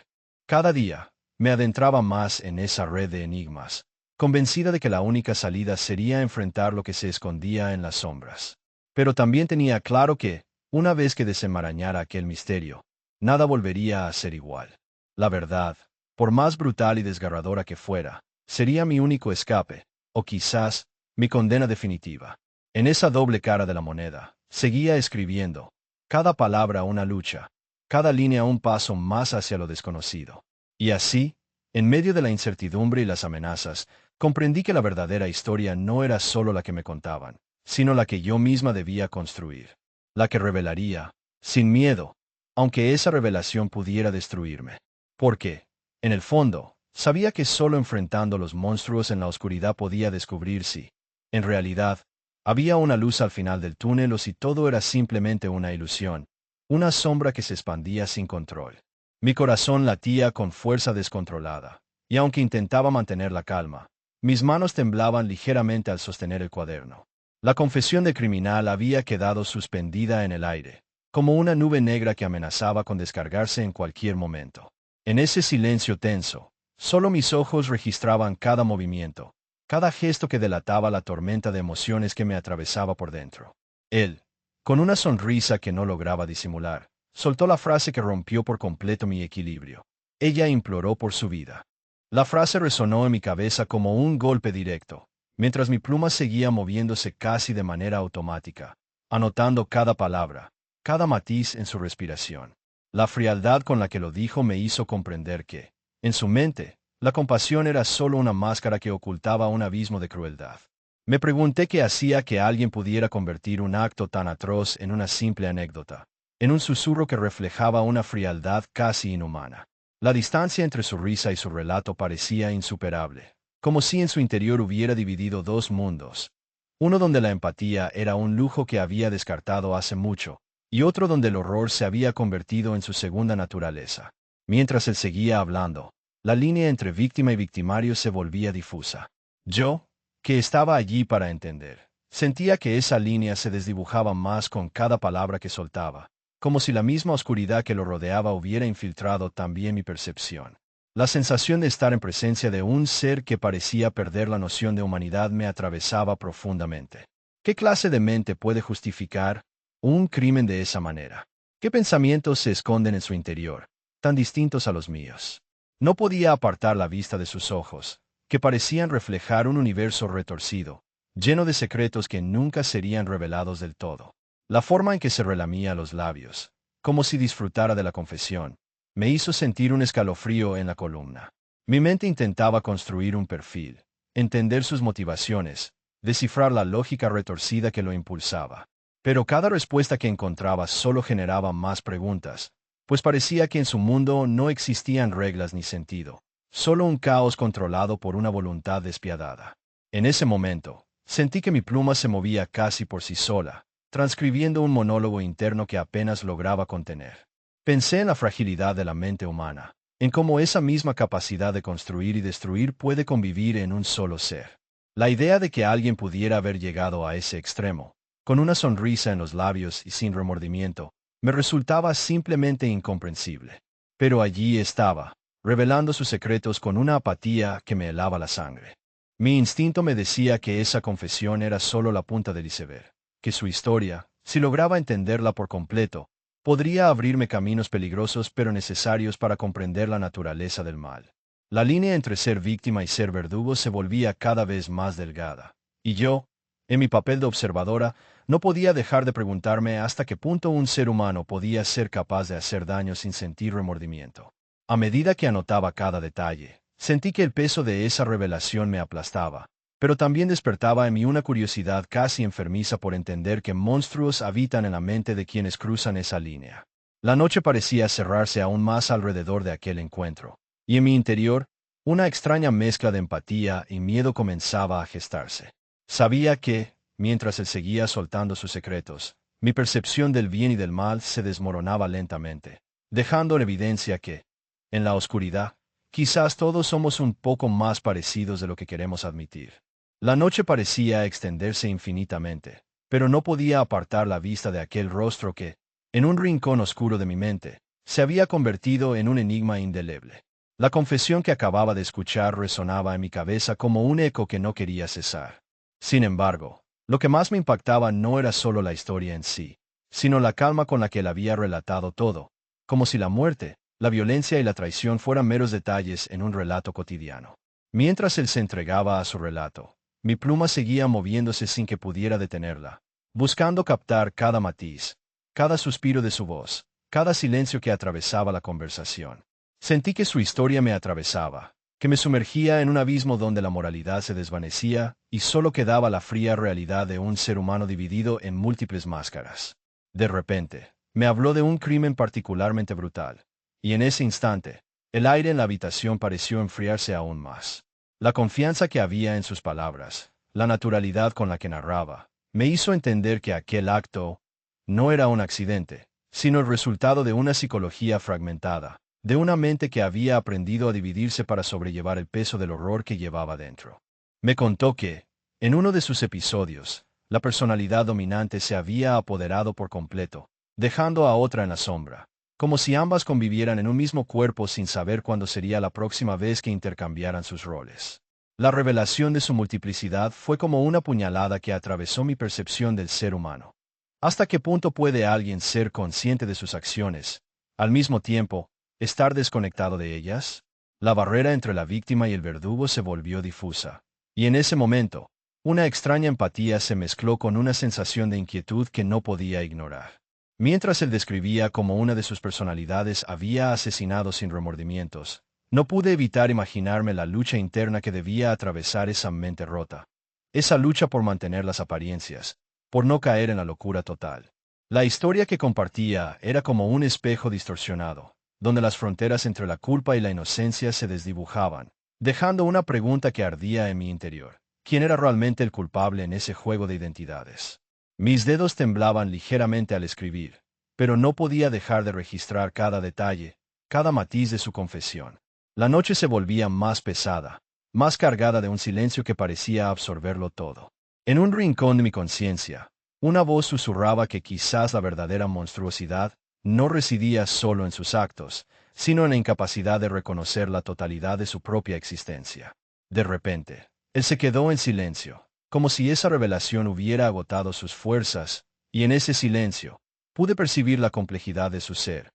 S1: Cada día, me adentraba más en esa red de enigmas, convencida de que la única salida sería enfrentar lo que se escondía en las sombras. Pero también tenía claro que, una vez que desenmarañara aquel misterio, nada volvería a ser igual. La verdad, por más brutal y desgarradora que fuera, sería mi único escape, o quizás, mi condena definitiva. En esa doble cara de la moneda, seguía escribiendo, cada palabra una lucha, cada línea un paso más hacia lo desconocido. Y así, En medio de la incertidumbre y las amenazas, comprendí que la verdadera historia no era solo la que me contaban, sino la que yo misma debía construir. La que revelaría, sin miedo, aunque esa revelación pudiera destruirme. Porque, en el fondo, sabía que solo enfrentando los monstruos en la oscuridad podía descubrir si, en realidad, había una luz al final del túnel o si todo era simplemente una ilusión, una sombra que se expandía sin control. Mi corazón latía con fuerza descontrolada, y aunque intentaba mantener la calma, mis manos temblaban ligeramente al sostener el cuaderno. La confesión del criminal había quedado suspendida en el aire, como una nube negra que amenazaba con descargarse en cualquier momento. En ese silencio tenso, solo mis ojos registraban cada movimiento, cada gesto que delataba la tormenta de emociones que me atravesaba por dentro. Él, con una sonrisa que no lograba disimular, soltó la frase que rompió por completo mi equilibrio. Ella imploró por su vida. La frase resonó en mi cabeza como un golpe directo, mientras mi pluma seguía moviéndose casi de manera automática, anotando cada palabra, cada matiz en su respiración. La frialdad con la que lo dijo me hizo comprender que, en su mente, la compasión era solo una máscara que ocultaba un abismo de crueldad. Me pregunté qué hacía que alguien pudiera convertir un acto tan atroz en una simple anécdota, en un susurro que reflejaba una frialdad casi inhumana. La distancia entre su risa y su relato parecía insuperable, como si en su interior hubiera dividido dos mundos, uno donde la empatía era un lujo que había descartado hace mucho, y otro donde el horror se había convertido en su segunda naturaleza. Mientras él seguía hablando, la línea entre víctima y victimario se volvía difusa. Yo, que estaba allí para entender, sentía que esa línea se desdibujaba más con cada palabra que soltaba, como si la misma oscuridad que lo rodeaba hubiera infiltrado también mi percepción. La sensación de estar en presencia de un ser que parecía perder la noción de humanidad me atravesaba profundamente. ¿Qué clase de mente puede justificar un crimen de esa manera? ¿Qué pensamientos se esconden en su interior, tan distintos a los míos? No podía apartar la vista de sus ojos, que parecían reflejar un universo retorcido, lleno de secretos que nunca serían revelados del todo. La forma en que se relamía los labios, como si disfrutara de la confesión, me hizo sentir un escalofrío en la columna. Mi mente intentaba construir un perfil, entender sus motivaciones, descifrar la lógica retorcida que lo impulsaba. Pero cada respuesta que encontraba solo generaba más preguntas, pues parecía que en su mundo no existían reglas ni sentido, solo un caos controlado por una voluntad despiadada. En ese momento, sentí que mi pluma se movía casi por sí sola, transcribiendo un monólogo interno que apenas lograba contener. Pensé en la fragilidad de la mente humana, en cómo esa misma capacidad de construir y destruir puede convivir en un solo ser. La idea de que alguien pudiera haber llegado a ese extremo, con una sonrisa en los labios y sin remordimiento, me resultaba simplemente incomprensible. Pero allí estaba, revelando sus secretos con una apatía que me helaba la sangre. Mi instinto me decía que esa confesión era solo la punta del iceberg, que su historia, si lograba entenderla por completo, podría abrirme caminos peligrosos pero necesarios para comprender la naturaleza del mal. La línea entre ser víctima y ser verdugo se volvía cada vez más delgada, y yo, en mi papel de observadora, no podía dejar de preguntarme hasta qué punto un ser humano podía ser capaz de hacer daño sin sentir remordimiento. A medida que anotaba cada detalle, sentí que el peso de esa revelación me aplastaba, pero también despertaba en mí una curiosidad casi enfermiza por entender que monstruos habitan en la mente de quienes cruzan esa línea. La noche parecía cerrarse aún más alrededor de aquel encuentro, y en mi interior, una extraña mezcla de empatía y miedo comenzaba a gestarse. Sabía que, mientras él seguía soltando sus secretos, mi percepción del bien y del mal se desmoronaba lentamente, dejando en evidencia que, en la oscuridad, quizás todos somos un poco más parecidos de lo que queremos admitir. La noche parecía extenderse infinitamente, pero no podía apartar la vista de aquel rostro que, en un rincón oscuro de mi mente, se había convertido en un enigma indeleble. La confesión que acababa de escuchar resonaba en mi cabeza como un eco que no quería cesar. Sin embargo, lo que más me impactaba no era solo la historia en sí, sino la calma con la que él había relatado todo, como si la muerte, la violencia y la traición fueran meros detalles en un relato cotidiano. Mientras él se entregaba a su relato, mi pluma seguía moviéndose sin que pudiera detenerla, buscando captar cada matiz, cada suspiro de su voz, cada silencio que atravesaba la conversación. Sentí que su historia me atravesaba, que me sumergía en un abismo donde la moralidad se desvanecía y solo quedaba la fría realidad de un ser humano dividido en múltiples máscaras. De repente, me habló de un crimen particularmente brutal, y en ese instante, el aire en la habitación pareció enfriarse aún más. La confianza que había en sus palabras, la naturalidad con la que narraba, me hizo entender que aquel acto no era un accidente, sino el resultado de una psicología fragmentada, de una mente que había aprendido a dividirse para sobrellevar el peso del horror que llevaba dentro. Me contó que, en uno de sus episodios, la personalidad dominante se había apoderado por completo, dejando a otra en la sombra, como si ambas convivieran en un mismo cuerpo sin saber cuándo sería la próxima vez que intercambiaran sus roles. La revelación de su multiplicidad fue como una puñalada que atravesó mi percepción del ser humano. ¿Hasta qué punto puede alguien ser consciente de sus acciones, al mismo tiempo, estar desconectado de ellas? La barrera entre la víctima y el verdugo se volvió difusa, y en ese momento, una extraña empatía se mezcló con una sensación de inquietud que no podía ignorar. Mientras él describía cómo una de sus personalidades había asesinado sin remordimientos, no pude evitar imaginarme la lucha interna que debía atravesar esa mente rota. Esa lucha por mantener las apariencias, por no caer en la locura total. La historia que compartía era como un espejo distorsionado, donde las fronteras entre la culpa y la inocencia se desdibujaban, dejando una pregunta que ardía en mi interior. ¿Quién era realmente el culpable en ese juego de identidades? Mis dedos temblaban ligeramente al escribir, pero no podía dejar de registrar cada detalle, cada matiz de su confesión. La noche se volvía más pesada, más cargada de un silencio que parecía absorberlo todo. En un rincón de mi conciencia, una voz susurraba que quizás la verdadera monstruosidad no residía solo en sus actos, sino en la incapacidad de reconocer la totalidad de su propia existencia. De repente, él se quedó en silencio, como si esa revelación hubiera agotado sus fuerzas, y en ese silencio, pude percibir la complejidad de su ser,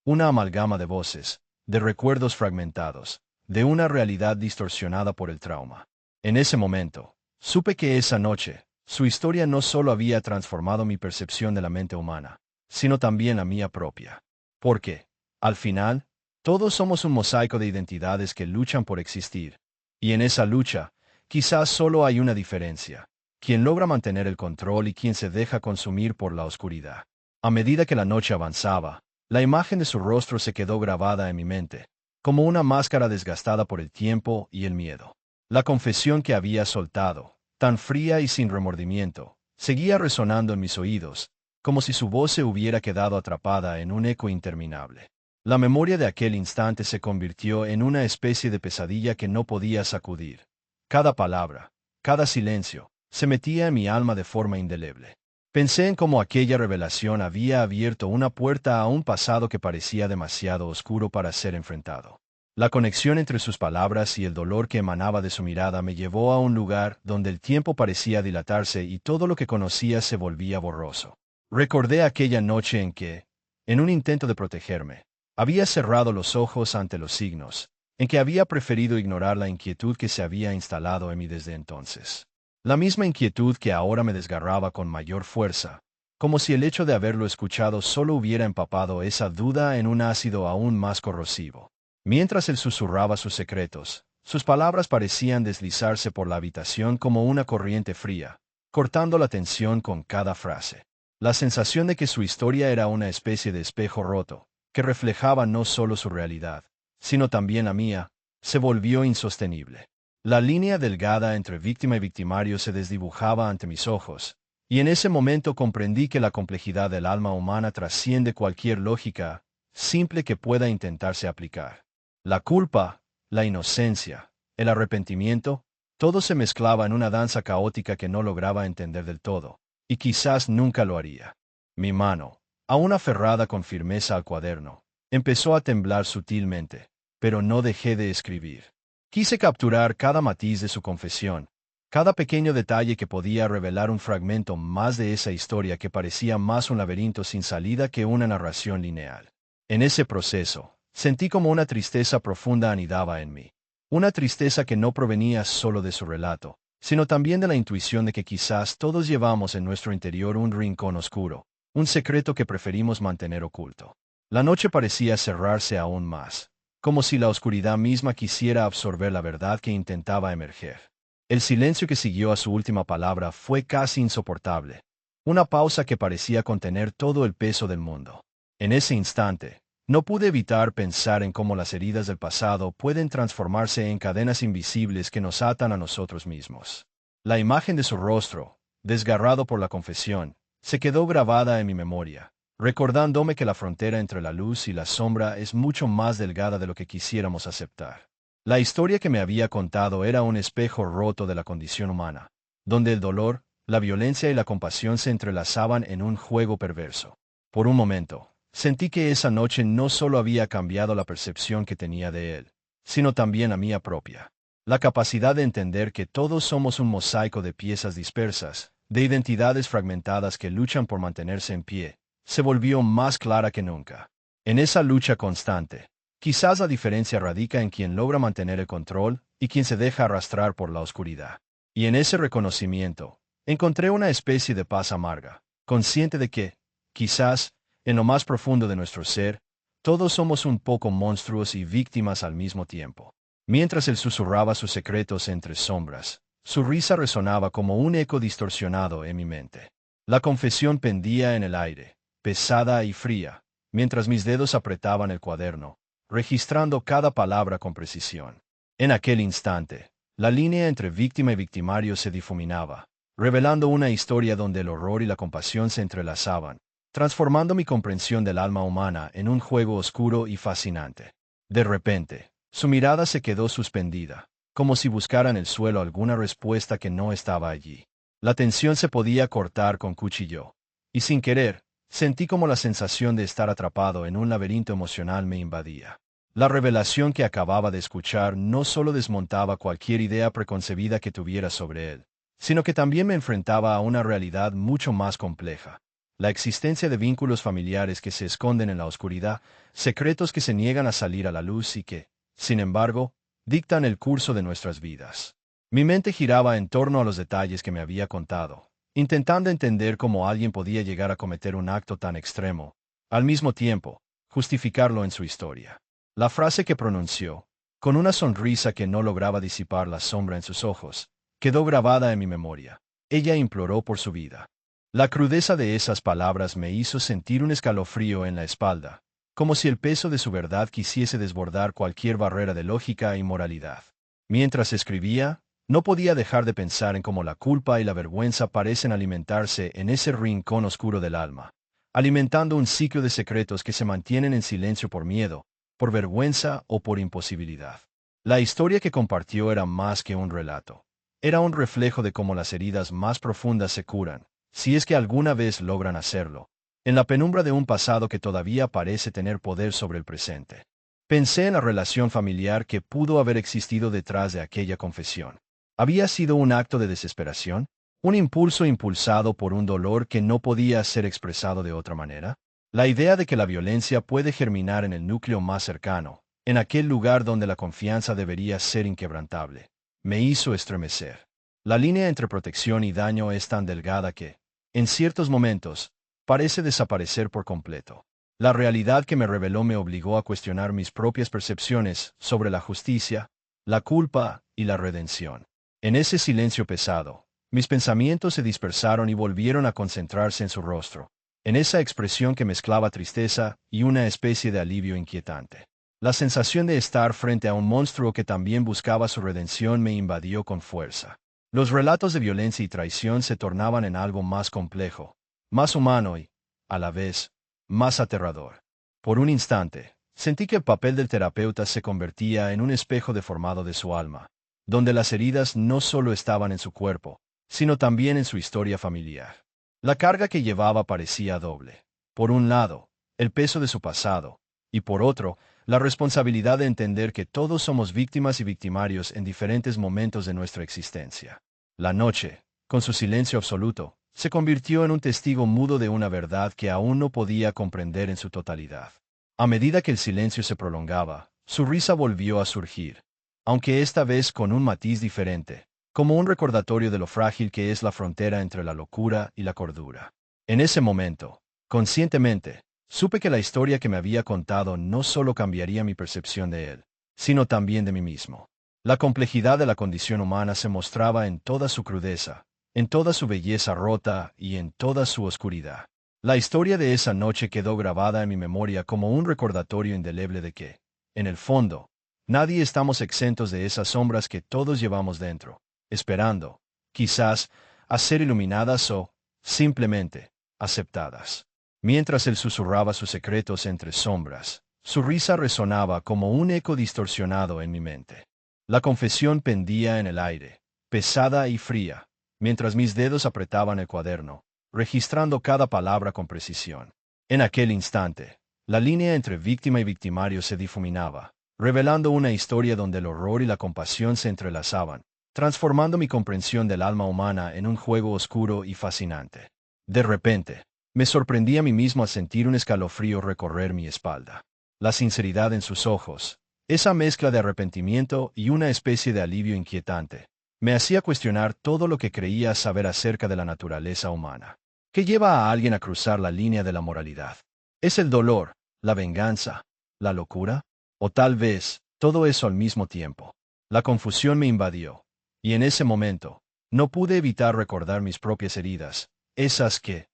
S1: una amalgama de voces, de recuerdos fragmentados, de una realidad distorsionada por el trauma. En ese momento, supe que esa noche, su historia no solo había transformado mi percepción de la mente humana, sino también la mía propia. Porque, al final, todos somos un mosaico de identidades que luchan por existir, y en esa lucha, quizás solo hay una diferencia: quien logra mantener el control y quien se deja consumir por la oscuridad. A medida que la noche avanzaba, la imagen de su rostro se quedó grabada en mi mente, como una máscara desgastada por el tiempo y el miedo. La confesión que había soltado, tan fría y sin remordimiento, seguía resonando en mis oídos, como si su voz se hubiera quedado atrapada en un eco interminable. La memoria de aquel instante se convirtió en una especie de pesadilla que no podía sacudir. Cada palabra, cada silencio, se metía en mi alma de forma indeleble. Pensé en cómo aquella revelación había abierto una puerta a un pasado que parecía demasiado oscuro para ser enfrentado. La conexión entre sus palabras y el dolor que emanaba de su mirada me llevó a un lugar donde el tiempo parecía dilatarse y todo lo que conocía se volvía borroso. Recordé aquella noche en que, en un intento de protegerme, había cerrado los ojos ante los signos, en que había preferido ignorar la inquietud que se había instalado en mí desde entonces. La misma inquietud que ahora me desgarraba con mayor fuerza, como si el hecho de haberlo escuchado solo hubiera empapado esa duda en un ácido aún más corrosivo. Mientras él susurraba sus secretos, sus palabras parecían deslizarse por la habitación como una corriente fría, cortando la tensión con cada frase. La sensación de que su historia era una especie de espejo roto, que reflejaba no solo su realidad, sino también la mía, se volvió insostenible. La línea delgada entre víctima y victimario se desdibujaba ante mis ojos, y en ese momento comprendí que la complejidad del alma humana trasciende cualquier lógica simple que pueda intentarse aplicar. La culpa, la inocencia, el arrepentimiento, todo se mezclaba en una danza caótica que no lograba entender del todo, y quizás nunca lo haría. Mi mano, aún aferrada con firmeza al cuaderno, empezó a temblar sutilmente, pero no dejé de escribir. Quise capturar cada matiz de su confesión, cada pequeño detalle que podía revelar un fragmento más de esa historia que parecía más un laberinto sin salida que una narración lineal. En ese proceso, sentí como una tristeza profunda anidaba en mí. Una tristeza que no provenía solo de su relato, sino también de la intuición de que quizás todos llevamos en nuestro interior un rincón oscuro, un secreto que preferimos mantener oculto. La noche parecía cerrarse aún más, como si la oscuridad misma quisiera absorber la verdad que intentaba emerger. El silencio que siguió a su última palabra fue casi insoportable, una pausa que parecía contener todo el peso del mundo. En ese instante, no pude evitar pensar en cómo las heridas del pasado pueden transformarse en cadenas invisibles que nos atan a nosotros mismos. La imagen de su rostro, desgarrado por la confesión, se quedó grabada en mi memoria, recordándome que la frontera entre la luz y la sombra es mucho más delgada de lo que quisiéramos aceptar. La historia que me había contado era un espejo roto de la condición humana, donde el dolor, la violencia y la compasión se entrelazaban en un juego perverso. Por un momento, sentí que esa noche no solo había cambiado la percepción que tenía de él, sino también la mía propia. La capacidad de entender que todos somos un mosaico de piezas dispersas, de identidades fragmentadas que luchan por mantenerse en pie, se volvió más clara que nunca. En esa lucha constante, quizás la diferencia radica en quien logra mantener el control y quien se deja arrastrar por la oscuridad. Y en ese reconocimiento, encontré una especie de paz amarga, consciente de que, quizás, en lo más profundo de nuestro ser, todos somos un poco monstruos y víctimas al mismo tiempo. Mientras él susurraba sus secretos entre sombras, su risa resonaba como un eco distorsionado en mi mente. La confesión pendía en el aire, pesada y fría, mientras mis dedos apretaban el cuaderno, registrando cada palabra con precisión. En aquel instante, la línea entre víctima y victimario se difuminaba, revelando una historia donde el horror y la compasión se entrelazaban, transformando mi comprensión del alma humana en un juego oscuro y fascinante. De repente, su mirada se quedó suspendida, como si buscara en el suelo alguna respuesta que no estaba allí. La tensión se podía cortar con cuchillo, y sin querer, sentí como la sensación de estar atrapado en un laberinto emocional me invadía. La revelación que acababa de escuchar no solo desmontaba cualquier idea preconcebida que tuviera sobre él, sino que también me enfrentaba a una realidad mucho más compleja. La existencia de vínculos familiares que se esconden en la oscuridad, secretos que se niegan a salir a la luz y que, sin embargo, dictan el curso de nuestras vidas. Mi mente giraba en torno a los detalles que me había contado, intentando entender cómo alguien podía llegar a cometer un acto tan extremo, al mismo tiempo, justificarlo en su historia. La frase que pronunció, con una sonrisa que no lograba disipar la sombra en sus ojos, quedó grabada en mi memoria. Ella imploró por su vida. La crudeza de esas palabras me hizo sentir un escalofrío en la espalda, como si el peso de su verdad quisiese desbordar cualquier barrera de lógica y moralidad. Mientras escribía, no podía dejar de pensar en cómo la culpa y la vergüenza parecen alimentarse en ese rincón oscuro del alma, alimentando un ciclo de secretos que se mantienen en silencio por miedo, por vergüenza o por imposibilidad. La historia que compartió era más que un relato. Era un reflejo de cómo las heridas más profundas se curan, si es que alguna vez logran hacerlo, en la penumbra de un pasado que todavía parece tener poder sobre el presente. Pensé en la relación familiar que pudo haber existido detrás de aquella confesión. ¿Había sido un acto de desesperación? ¿Un impulso impulsado por un dolor que no podía ser expresado de otra manera? La idea de que la violencia puede germinar en el núcleo más cercano, en aquel lugar donde la confianza debería ser inquebrantable, me hizo estremecer. La línea entre protección y daño es tan delgada que, en ciertos momentos, parece desaparecer por completo. La realidad que me reveló me obligó a cuestionar mis propias percepciones sobre la justicia, la culpa y la redención. En ese silencio pesado, mis pensamientos se dispersaron y volvieron a concentrarse en su rostro, en esa expresión que mezclaba tristeza y una especie de alivio inquietante. La sensación de estar frente a un monstruo que también buscaba su redención me invadió con fuerza. Los relatos de violencia y traición se tornaban en algo más complejo, más humano y, a la vez, más aterrador. Por un instante, sentí que el papel del terapeuta se convertía en un espejo deformado de su alma, donde las heridas no solo estaban en su cuerpo, sino también en su historia familiar. La carga que llevaba parecía doble. Por un lado, el peso de su pasado, y por otro, la responsabilidad de entender que todos somos víctimas y victimarios en diferentes momentos de nuestra existencia. La noche, con su silencio absoluto, se convirtió en un testigo mudo de una verdad que aún no podía comprender en su totalidad. A medida que el silencio se prolongaba, su risa volvió a surgir, aunque esta vez con un matiz diferente, como un recordatorio de lo frágil que es la frontera entre la locura y la cordura. En ese momento, conscientemente, Supe que la historia que me había contado no solo cambiaría mi percepción de él, sino también de mí mismo. La complejidad de la condición humana se mostraba en toda su crudeza, en toda su belleza rota y en toda su oscuridad. La historia de esa noche quedó grabada en mi memoria como un recordatorio indeleble de que, en el fondo, nadie estamos exentos de esas sombras que todos llevamos dentro, esperando, quizás, a ser iluminadas o, simplemente, aceptadas. Mientras él susurraba sus secretos entre sombras, su risa resonaba como un eco distorsionado en mi mente. La confesión pendía en el aire, pesada y fría, mientras mis dedos apretaban el cuaderno, registrando cada palabra con precisión. En aquel instante, la línea entre víctima y victimario se difuminaba, revelando una historia donde el horror y la compasión se entrelazaban, transformando mi comprensión del alma humana en un juego oscuro y fascinante. De repente, me sorprendí a mí mismo a sentir un escalofrío recorrer mi espalda. La sinceridad en sus ojos, esa mezcla de arrepentimiento y una especie de alivio inquietante, me hacía cuestionar todo lo que creía saber acerca de la naturaleza humana. ¿Qué lleva a alguien a cruzar la línea de la moralidad? ¿Es el dolor, la venganza, la locura? ¿O tal vez, todo eso al mismo tiempo? La confusión me invadió, y en ese momento, no pude evitar recordar mis propias heridas, esas que,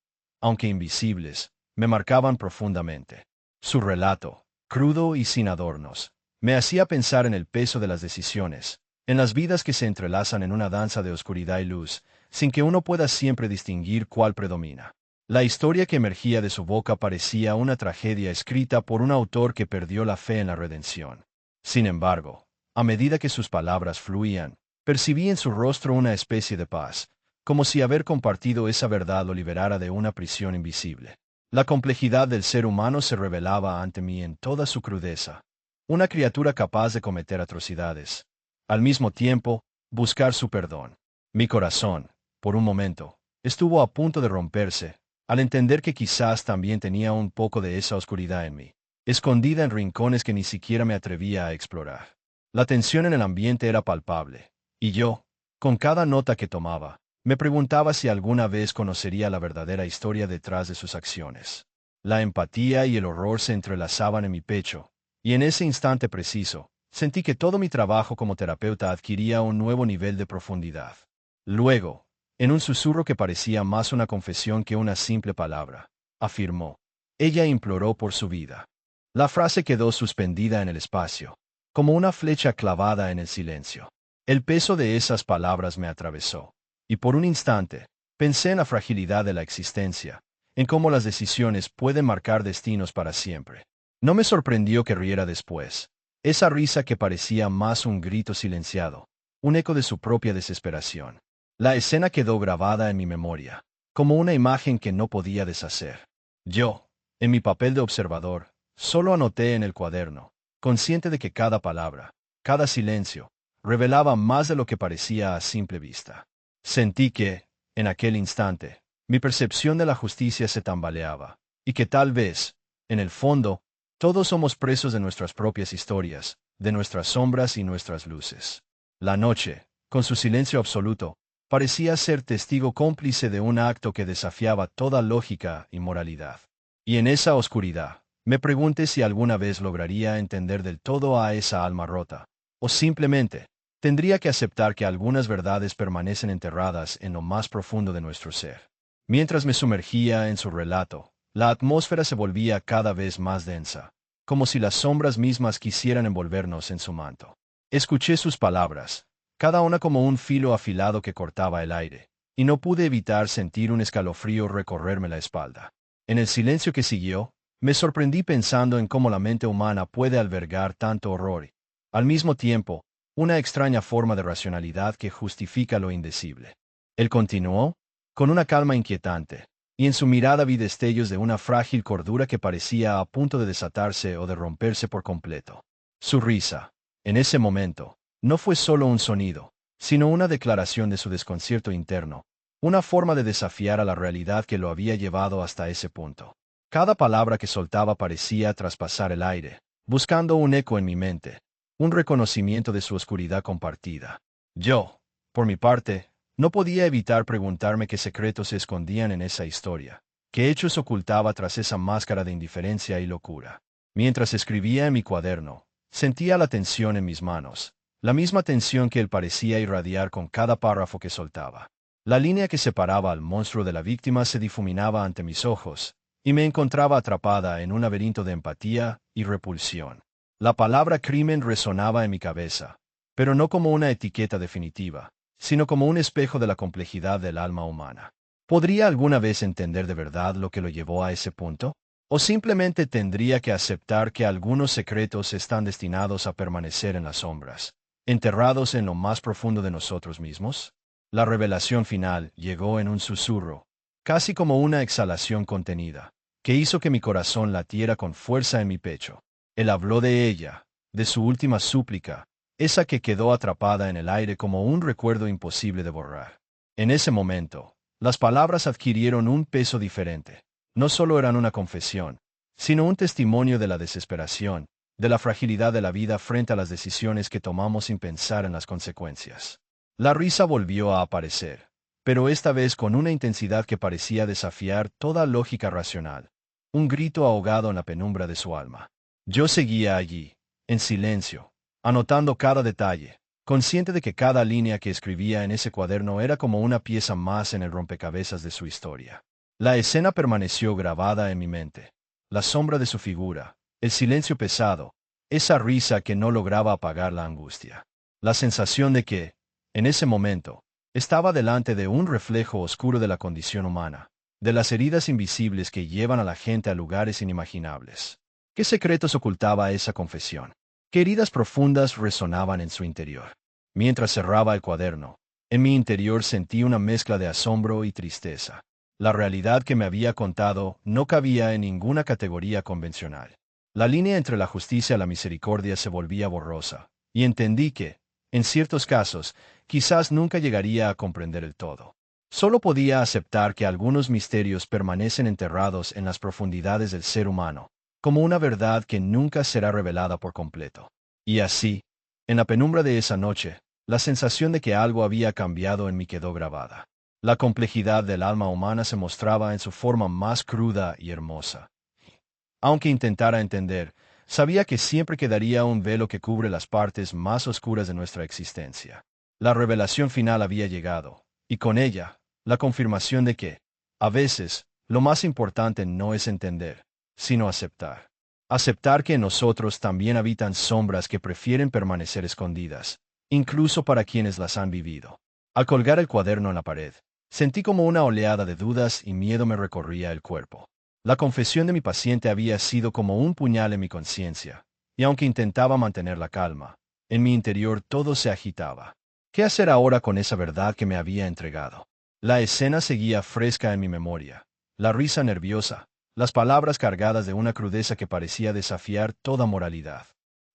S1: aunque invisibles, me marcaban profundamente. Su relato, crudo y sin adornos, me hacía pensar en el peso de las decisiones, en las vidas que se entrelazan en una danza de oscuridad y luz, sin que uno pueda siempre distinguir cuál predomina. La historia que emergía de su boca parecía una tragedia escrita por un autor que perdió la fe en la redención. Sin embargo, a medida que sus palabras fluían, percibí en su rostro una especie de paz, como si haber compartido esa verdad lo liberara de una prisión invisible. La complejidad del ser humano se revelaba ante mí en toda su crudeza. Una criatura capaz de cometer atrocidades. Al mismo tiempo, buscar su perdón. Mi corazón, por un momento, estuvo a punto de romperse, al entender que quizás también tenía un poco de esa oscuridad en mí, escondida en rincones que ni siquiera me atrevía a explorar. La tensión en el ambiente era palpable, y yo, con cada nota que tomaba, me preguntaba si alguna vez conocería la verdadera historia detrás de sus acciones. La empatía y el horror se entrelazaban en mi pecho, y en ese instante preciso, sentí que todo mi trabajo como terapeuta adquiría un nuevo nivel de profundidad. Luego, en un susurro que parecía más una confesión que una simple palabra, afirmó: ella imploró por su vida. La frase quedó suspendida en el espacio, como una flecha clavada en el silencio. El peso de esas palabras me atravesó, y por un instante, pensé en la fragilidad de la existencia, en cómo las decisiones pueden marcar destinos para siempre. No me sorprendió que riera después. Esa risa que parecía más un grito silenciado, un eco de su propia desesperación. La escena quedó grabada en mi memoria, como una imagen que no podía deshacer. Yo, en mi papel de observador, solo anoté en el cuaderno, consciente de que cada palabra, cada silencio, revelaba más de lo que parecía a simple vista. Sentí que, en aquel instante, mi percepción de la justicia se tambaleaba, y que tal vez, en el fondo, todos somos presos de nuestras propias historias, de nuestras sombras y nuestras luces. La noche, con su silencio absoluto, parecía ser testigo cómplice de un acto que desafiaba toda lógica y moralidad. Y en esa oscuridad, me pregunté si alguna vez lograría entender del todo a esa alma rota, o simplemente, tendría que aceptar que algunas verdades permanecen enterradas en lo más profundo de nuestro ser. Mientras me sumergía en su relato, la atmósfera se volvía cada vez más densa, como si las sombras mismas quisieran envolvernos en su manto. Escuché sus palabras, cada una como un filo afilado que cortaba el aire, y no pude evitar sentir un escalofrío recorrerme la espalda. En el silencio que siguió, me sorprendí pensando en cómo la mente humana puede albergar tanto horror y, al mismo tiempo, una extraña forma de racionalidad que justifica lo indecible. Él continuó, con una calma inquietante, y en su mirada vi destellos de una frágil cordura que parecía a punto de desatarse o de romperse por completo. Su risa, en ese momento, no fue solo un sonido, sino una declaración de su desconcierto interno, una forma de desafiar a la realidad que lo había llevado hasta ese punto. Cada palabra que soltaba parecía traspasar el aire, buscando un eco en mi mente, un reconocimiento de su oscuridad compartida. Yo, por mi parte, no podía evitar preguntarme qué secretos se escondían en esa historia, ¿Qué hechos ocultaba tras esa máscara de indiferencia y locura? Mientras escribía en mi cuaderno, sentía la tensión en mis manos, la misma tensión que él parecía irradiar con cada párrafo que soltaba. La línea que separaba al monstruo de la víctima se difuminaba ante mis ojos, y me encontraba atrapada en un laberinto de empatía y repulsión. La palabra crimen resonaba en mi cabeza, pero no como una etiqueta definitiva, sino como un espejo de la complejidad del alma humana. ¿Podría alguna vez entender de verdad lo que lo llevó a ese punto? ¿O simplemente tendría que aceptar que algunos secretos están destinados a permanecer en las sombras, enterrados en lo más profundo de nosotros mismos? La revelación final llegó en un susurro, casi como una exhalación contenida, que hizo que mi corazón latiera con fuerza en mi pecho. Él habló de ella, de su última súplica, esa que quedó atrapada en el aire como un recuerdo imposible de borrar. En ese momento, las palabras adquirieron un peso diferente. No solo eran una confesión, sino un testimonio de la desesperación, de la fragilidad de la vida frente a las decisiones que tomamos sin pensar en las consecuencias. La risa volvió a aparecer, pero esta vez con una intensidad que parecía desafiar toda lógica racional. Un grito ahogado en la penumbra de su alma. Yo seguía allí, en silencio, anotando cada detalle, consciente de que cada línea que escribía en ese cuaderno era como una pieza más en el rompecabezas de su historia. La escena permaneció grabada en mi mente. La sombra de su figura, el silencio pesado, esa risa que no lograba apagar la angustia. La sensación de que, en ese momento, estaba delante de un reflejo oscuro de la condición humana, de las heridas invisibles que llevan a la gente a lugares inimaginables. ¿Qué secretos ocultaba esa confesión? ¿Qué heridas profundas resonaban en su interior? Mientras cerraba el cuaderno, en mi interior sentí una mezcla de asombro y tristeza. La realidad que me había contado no cabía en ninguna categoría convencional. La línea entre la justicia y la misericordia se volvía borrosa, y entendí que, en ciertos casos, quizás nunca llegaría a comprender el todo. Solo podía aceptar que algunos misterios permanecen enterrados en las profundidades del ser humano, como una verdad que nunca será revelada por completo. Y así, en la penumbra de esa noche, la sensación de que algo había cambiado en mí quedó grabada. La complejidad del alma humana se mostraba en su forma más cruda y hermosa. Aunque intentara entender, sabía que siempre quedaría un velo que cubre las partes más oscuras de nuestra existencia. La revelación final había llegado, y con ella, la confirmación de que, a veces, lo más importante no es entender, sino aceptar. Aceptar que en nosotros también habitan sombras que prefieren permanecer escondidas, incluso para quienes las han vivido. Al colgar el cuaderno en la pared, sentí como una oleada de dudas y miedo me recorría el cuerpo. La confesión de mi paciente había sido como un puñal en mi conciencia, y aunque intentaba mantener la calma, en mi interior todo se agitaba. ¿Qué hacer ahora con esa verdad que me había entregado? La escena seguía fresca en mi memoria, la risa nerviosa, las palabras cargadas de una crudeza que parecía desafiar toda moralidad.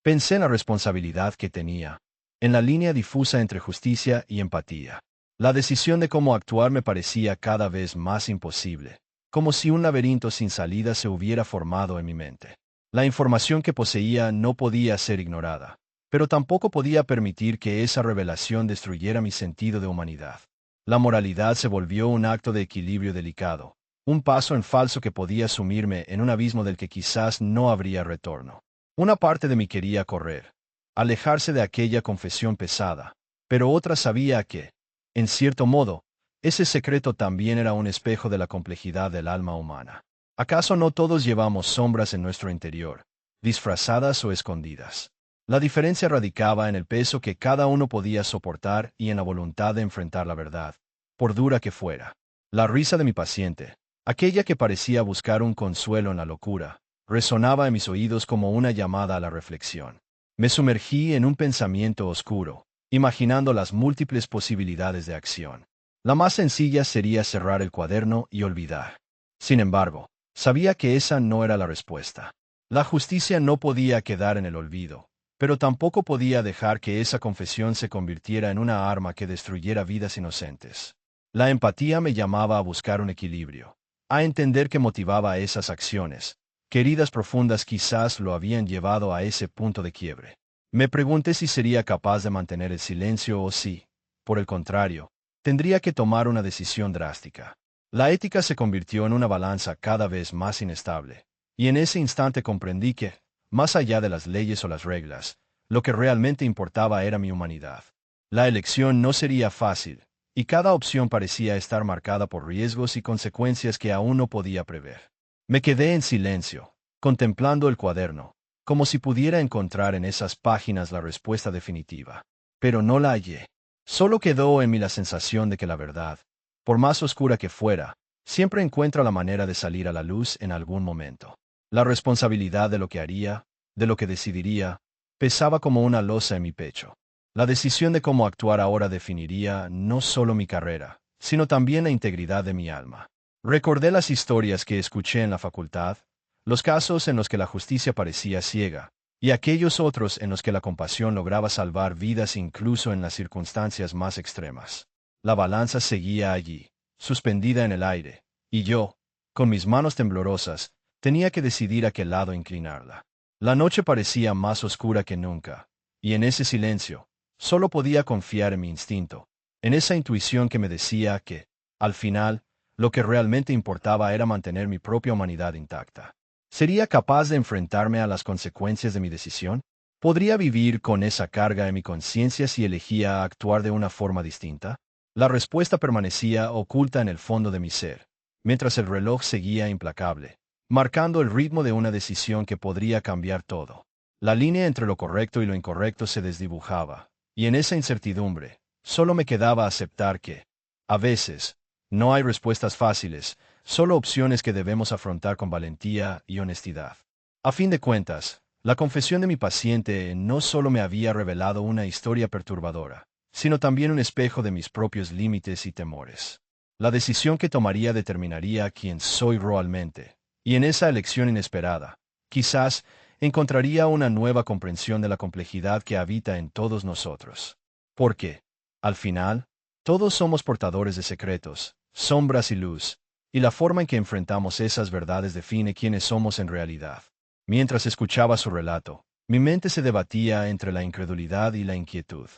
S1: Pensé en la responsabilidad que tenía, en la línea difusa entre justicia y empatía. La decisión de cómo actuar me parecía cada vez más imposible, como si un laberinto sin salida se hubiera formado en mi mente. La información que poseía no podía ser ignorada, pero tampoco podía permitir que esa revelación destruyera mi sentido de humanidad. La moralidad se volvió un acto de equilibrio delicado, un paso en falso que podía sumirme en un abismo del que quizás no habría retorno. Una parte de mí quería correr, alejarse de aquella confesión pesada, pero otra sabía que, en cierto modo, ese secreto también era un espejo de la complejidad del alma humana. ¿Acaso no todos llevamos sombras en nuestro interior, disfrazadas o escondidas? La diferencia radicaba en el peso que cada uno podía soportar y en la voluntad de enfrentar la verdad, por dura que fuera. La risa de mi paciente, aquella que parecía buscar un consuelo en la locura, resonaba en mis oídos como una llamada a la reflexión. Me sumergí en un pensamiento oscuro, imaginando las múltiples posibilidades de acción. La más sencilla sería cerrar el cuaderno y olvidar. Sin embargo, sabía que esa no era la respuesta. La justicia no podía quedar en el olvido, pero tampoco podía dejar que esa confesión se convirtiera en una arma que destruyera vidas inocentes. La empatía me llamaba a buscar un equilibrio, a entender qué motivaba esas acciones, que heridas profundas quizás lo habían llevado a ese punto de quiebre. Me pregunté si sería capaz de mantener el silencio o si, por el contrario, tendría que tomar una decisión drástica. La ética se convirtió en una balanza cada vez más inestable. Y en ese instante comprendí que, más allá de las leyes o las reglas, lo que realmente importaba era mi humanidad. La elección no sería fácil, y cada opción parecía estar marcada por riesgos y consecuencias que aún no podía prever. Me quedé en silencio, contemplando el cuaderno, como si pudiera encontrar en esas páginas la respuesta definitiva. Pero no la hallé. Solo quedó en mí la sensación de que la verdad, por más oscura que fuera, siempre encuentra la manera de salir a la luz en algún momento. La responsabilidad de lo que haría, de lo que decidiría, pesaba como una losa en mi pecho. La decisión de cómo actuar ahora definiría no solo mi carrera, sino también la integridad de mi alma. Recordé las historias que escuché en la facultad, los casos en los que la justicia parecía ciega, y aquellos otros en los que la compasión lograba salvar vidas incluso en las circunstancias más extremas. La balanza seguía allí, suspendida en el aire, y yo, con mis manos temblorosas, tenía que decidir a qué lado inclinarla. La noche parecía más oscura que nunca, y en ese silencio, solo podía confiar en mi instinto, en esa intuición que me decía que, al final, lo que realmente importaba era mantener mi propia humanidad intacta. ¿Sería capaz de enfrentarme a las consecuencias de mi decisión? ¿Podría vivir con esa carga en mi conciencia si elegía actuar de una forma distinta? La respuesta permanecía oculta en el fondo de mi ser, mientras el reloj seguía implacable, marcando el ritmo de una decisión que podría cambiar todo. La línea entre lo correcto y lo incorrecto se desdibujaba, y en esa incertidumbre, solo me quedaba aceptar que, a veces, no hay respuestas fáciles, solo opciones que debemos afrontar con valentía y honestidad. A fin de cuentas, la confesión de mi paciente no solo me había revelado una historia perturbadora, sino también un espejo de mis propios límites y temores. La decisión que tomaría determinaría quién soy realmente, y en esa elección inesperada, quizás, encontraría una nueva comprensión de la complejidad que habita en todos nosotros. Porque, al final, todos somos portadores de secretos, sombras y luz, y la forma en que enfrentamos esas verdades define quiénes somos en realidad. Mientras escuchaba su relato, mi mente se debatía entre la incredulidad y la inquietud.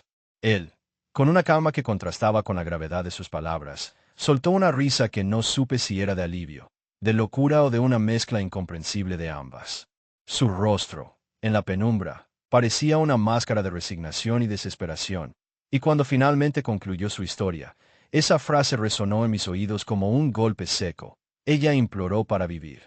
S1: Él, con una calma que contrastaba con la gravedad de sus palabras, soltó una risa que no supe si era de alivio, de locura o de una mezcla incomprensible de ambas. Su rostro, en la penumbra, parecía una máscara de resignación y desesperación, y cuando finalmente concluyó su historia, esa frase resonó en mis oídos como un golpe seco. Ella imploró para vivir.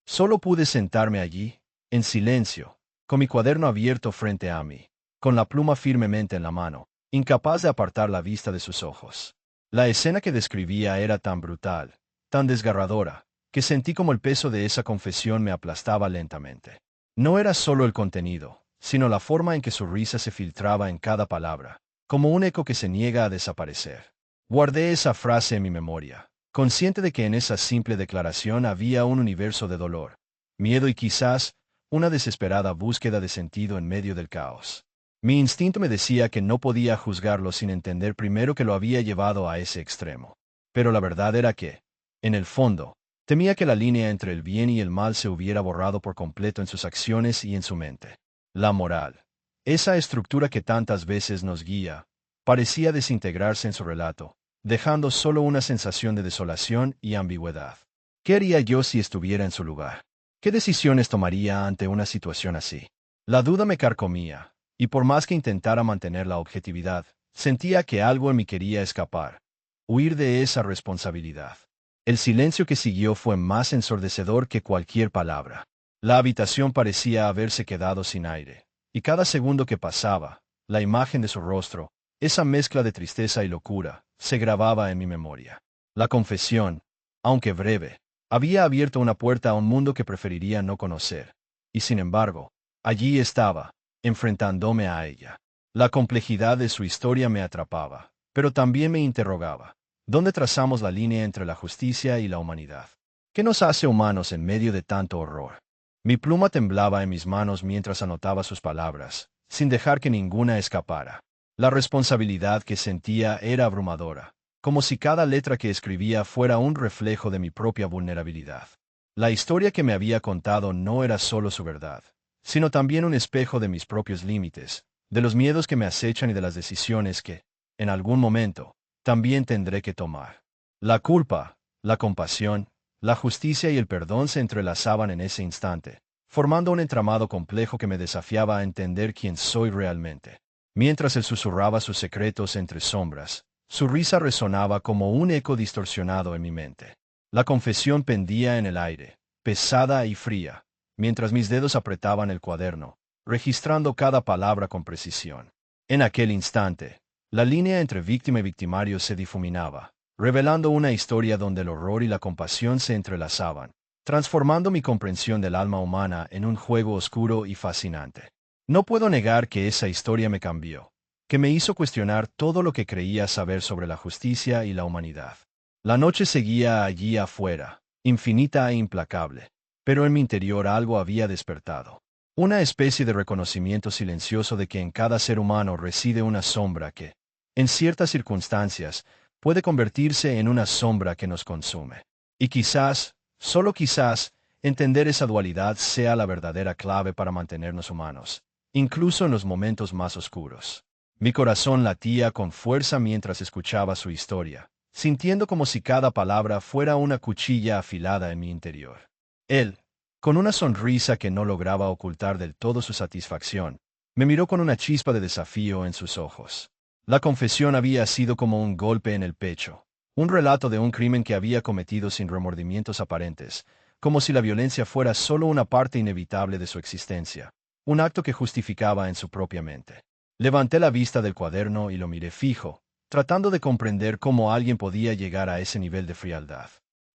S1: Solo pude sentarme allí, en silencio, con mi cuaderno abierto frente a mí, con la pluma firmemente en la mano, incapaz de apartar la vista de sus ojos. La escena que describía era tan brutal, tan desgarradora, que sentí como el peso de esa confesión me aplastaba lentamente. No era solo el contenido, sino la forma en que su risa se filtraba en cada palabra, como un eco que se niega a desaparecer. Guardé esa frase en mi memoria, consciente de que en esa simple declaración había un universo de dolor, miedo y quizás una desesperada búsqueda de sentido en medio del caos. Mi instinto me decía que no podía juzgarlo sin entender primero que lo había llevado a ese extremo. Pero la verdad era que, en el fondo, temía que la línea entre el bien y el mal se hubiera borrado por completo en sus acciones y en su mente. La moral, esa estructura que tantas veces nos guía, parecía desintegrarse en su relato, dejando solo una sensación de desolación y ambigüedad. ¿Qué haría yo si estuviera en su lugar? ¿Qué decisiones tomaría ante una situación así? La duda me carcomía, y por más que intentara mantener la objetividad, sentía que algo en mí quería escapar, huir de esa responsabilidad. El silencio que siguió fue más ensordecedor que cualquier palabra. La habitación parecía haberse quedado sin aire, y cada segundo que pasaba, la imagen de su rostro, esa mezcla de tristeza y locura, se grababa en mi memoria. La confesión, aunque breve, había abierto una puerta a un mundo que preferiría no conocer, y sin embargo, allí estaba, enfrentándome a ella. La complejidad de su historia me atrapaba, pero también me interrogaba. ¿Dónde trazamos la línea entre la justicia y la humanidad? ¿Qué nos hace humanos en medio de tanto horror? Mi pluma temblaba en mis manos mientras anotaba sus palabras, sin dejar que ninguna escapara. La responsabilidad que sentía era abrumadora, como si cada letra que escribía fuera un reflejo de mi propia vulnerabilidad. La historia que me había contado no era solo su verdad, sino también un espejo de mis propios límites, de los miedos que me acechan y de las decisiones que, en algún momento, también tendré que tomar. La culpa, la compasión, la justicia y el perdón se entrelazaban en ese instante, formando un entramado complejo que me desafiaba a entender quién soy realmente. Mientras él susurraba sus secretos entre sombras, su risa resonaba como un eco distorsionado en mi mente. La confesión pendía en el aire, pesada y fría, mientras mis dedos apretaban el cuaderno, registrando cada palabra con precisión. En aquel instante, la línea entre víctima y victimario se difuminaba, revelando una historia donde el horror y la compasión se entrelazaban, transformando mi comprensión del alma humana en un juego oscuro y fascinante. No puedo negar que esa historia me cambió, que me hizo cuestionar todo lo que creía saber sobre la justicia y la humanidad. La noche seguía allí afuera, infinita e implacable, pero en mi interior algo había despertado. Una especie de reconocimiento silencioso de que en cada ser humano reside una sombra que, en ciertas circunstancias, puede convertirse en una sombra que nos consume. Y quizás, solo quizás, entender esa dualidad sea la verdadera clave para mantenernos humanos, incluso en los momentos más oscuros. Mi corazón latía con fuerza mientras escuchaba su historia, sintiendo como si cada palabra fuera una cuchilla afilada en mi interior. Él, con una sonrisa que no lograba ocultar del todo su satisfacción, me miró con una chispa de desafío en sus ojos. La confesión había sido como un golpe en el pecho, un relato de un crimen que había cometido sin remordimientos aparentes, como si la violencia fuera solo una parte inevitable de su existencia, un acto que justificaba en su propia mente. Levanté la vista del cuaderno y lo miré fijo, tratando de comprender cómo alguien podía llegar a ese nivel de frialdad.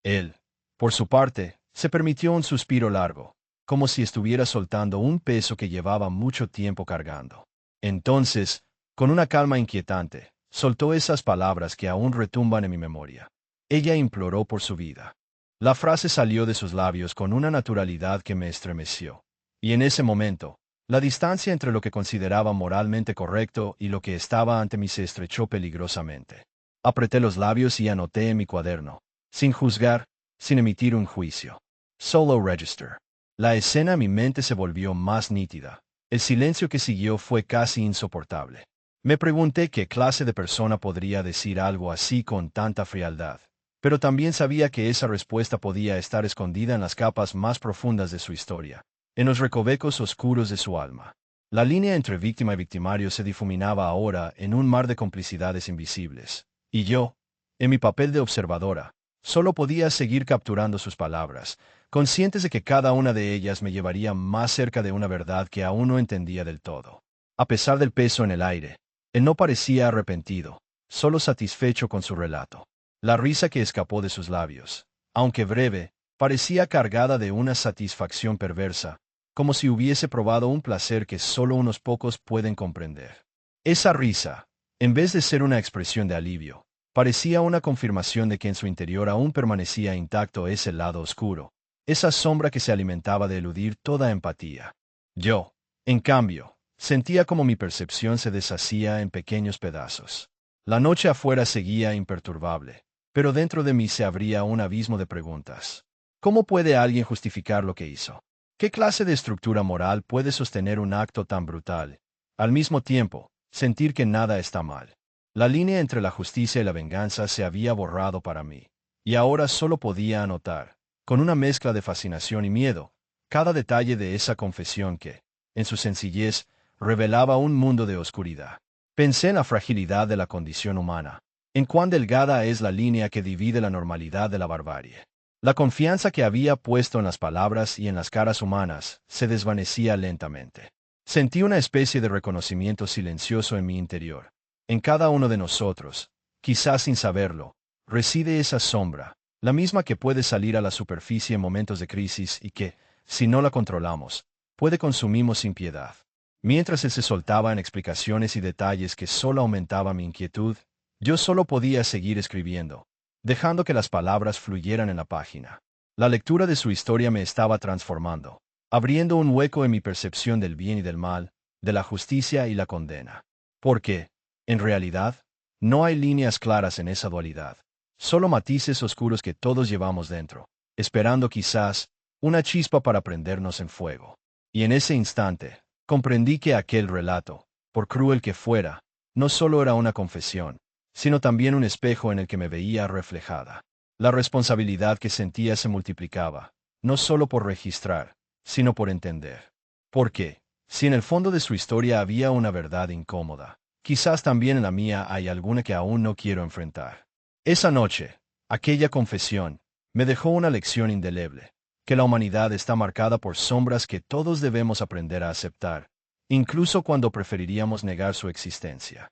S1: Él, por su parte, se permitió un suspiro largo, como si estuviera soltando un peso que llevaba mucho tiempo cargando. Entonces, con una calma inquietante, soltó esas palabras que aún retumban en mi memoria. Ella imploró por su vida. La frase salió de sus labios con una naturalidad que me estremeció. Y en ese momento, la distancia entre lo que consideraba moralmente correcto y lo que estaba ante mí se estrechó peligrosamente. Apreté los labios y anoté en mi cuaderno, sin juzgar, sin emitir un juicio. Solo register. La escena en mi mente se volvió más nítida. El silencio que siguió fue casi insoportable. Me pregunté qué clase de persona podría decir algo así con tanta frialdad, pero también sabía que esa respuesta podía estar escondida en las capas más profundas de su historia, en los recovecos oscuros de su alma. La línea entre víctima y victimario se difuminaba ahora en un mar de complicidades invisibles, y yo, en mi papel de observadora, solo podía seguir capturando sus palabras, conscientes de que cada una de ellas me llevaría más cerca de una verdad que aún no entendía del todo. A pesar del peso en el aire, él no parecía arrepentido, solo satisfecho con su relato. La risa que escapó de sus labios, aunque breve, parecía cargada de una satisfacción perversa, como si hubiese probado un placer que solo unos pocos pueden comprender. Esa risa, en vez de ser una expresión de alivio, parecía una confirmación de que en su interior aún permanecía intacto ese lado oscuro, esa sombra que se alimentaba de eludir toda empatía. Yo, en cambio, sentía como mi percepción se deshacía en pequeños pedazos. La noche afuera seguía imperturbable, pero dentro de mí se abría un abismo de preguntas. ¿Cómo puede alguien justificar lo que hizo? ¿Qué clase de estructura moral puede sostener un acto tan brutal? Al mismo tiempo, sentir que nada está mal. La línea entre la justicia y la venganza se había borrado para mí, y ahora solo podía anotar, con una mezcla de fascinación y miedo, cada detalle de esa confesión que, en su sencillez, revelaba un mundo de oscuridad. Pensé en la fragilidad de la condición humana, en cuán delgada es la línea que divide la normalidad de la barbarie. La confianza que había puesto en las palabras y en las caras humanas se desvanecía lentamente. Sentí una especie de reconocimiento silencioso en mi interior. En cada uno de nosotros, quizás sin saberlo, reside esa sombra, la misma que puede salir a la superficie en momentos de crisis y que, si no la controlamos, puede consumirnos sin piedad. Mientras él se soltaba en explicaciones y detalles que solo aumentaba mi inquietud, yo solo podía seguir escribiendo, dejando que las palabras fluyeran en la página. La lectura de su historia me estaba transformando, abriendo un hueco en mi percepción del bien y del mal, de la justicia y la condena. Porque, en realidad, no hay líneas claras en esa dualidad, solo matices oscuros que todos llevamos dentro, esperando quizás una chispa para prendernos en fuego. Y en ese instante, comprendí que aquel relato, por cruel que fuera, no solo era una confesión, sino también un espejo en el que me veía reflejada. La responsabilidad que sentía se multiplicaba, no solo por registrar, sino por entender. Porque, si en el fondo de su historia había una verdad incómoda, quizás también en la mía hay alguna que aún no quiero enfrentar. Esa noche, aquella confesión, me dejó una lección indeleble, que la humanidad está marcada por sombras que todos debemos aprender a aceptar, incluso cuando preferiríamos negar su existencia.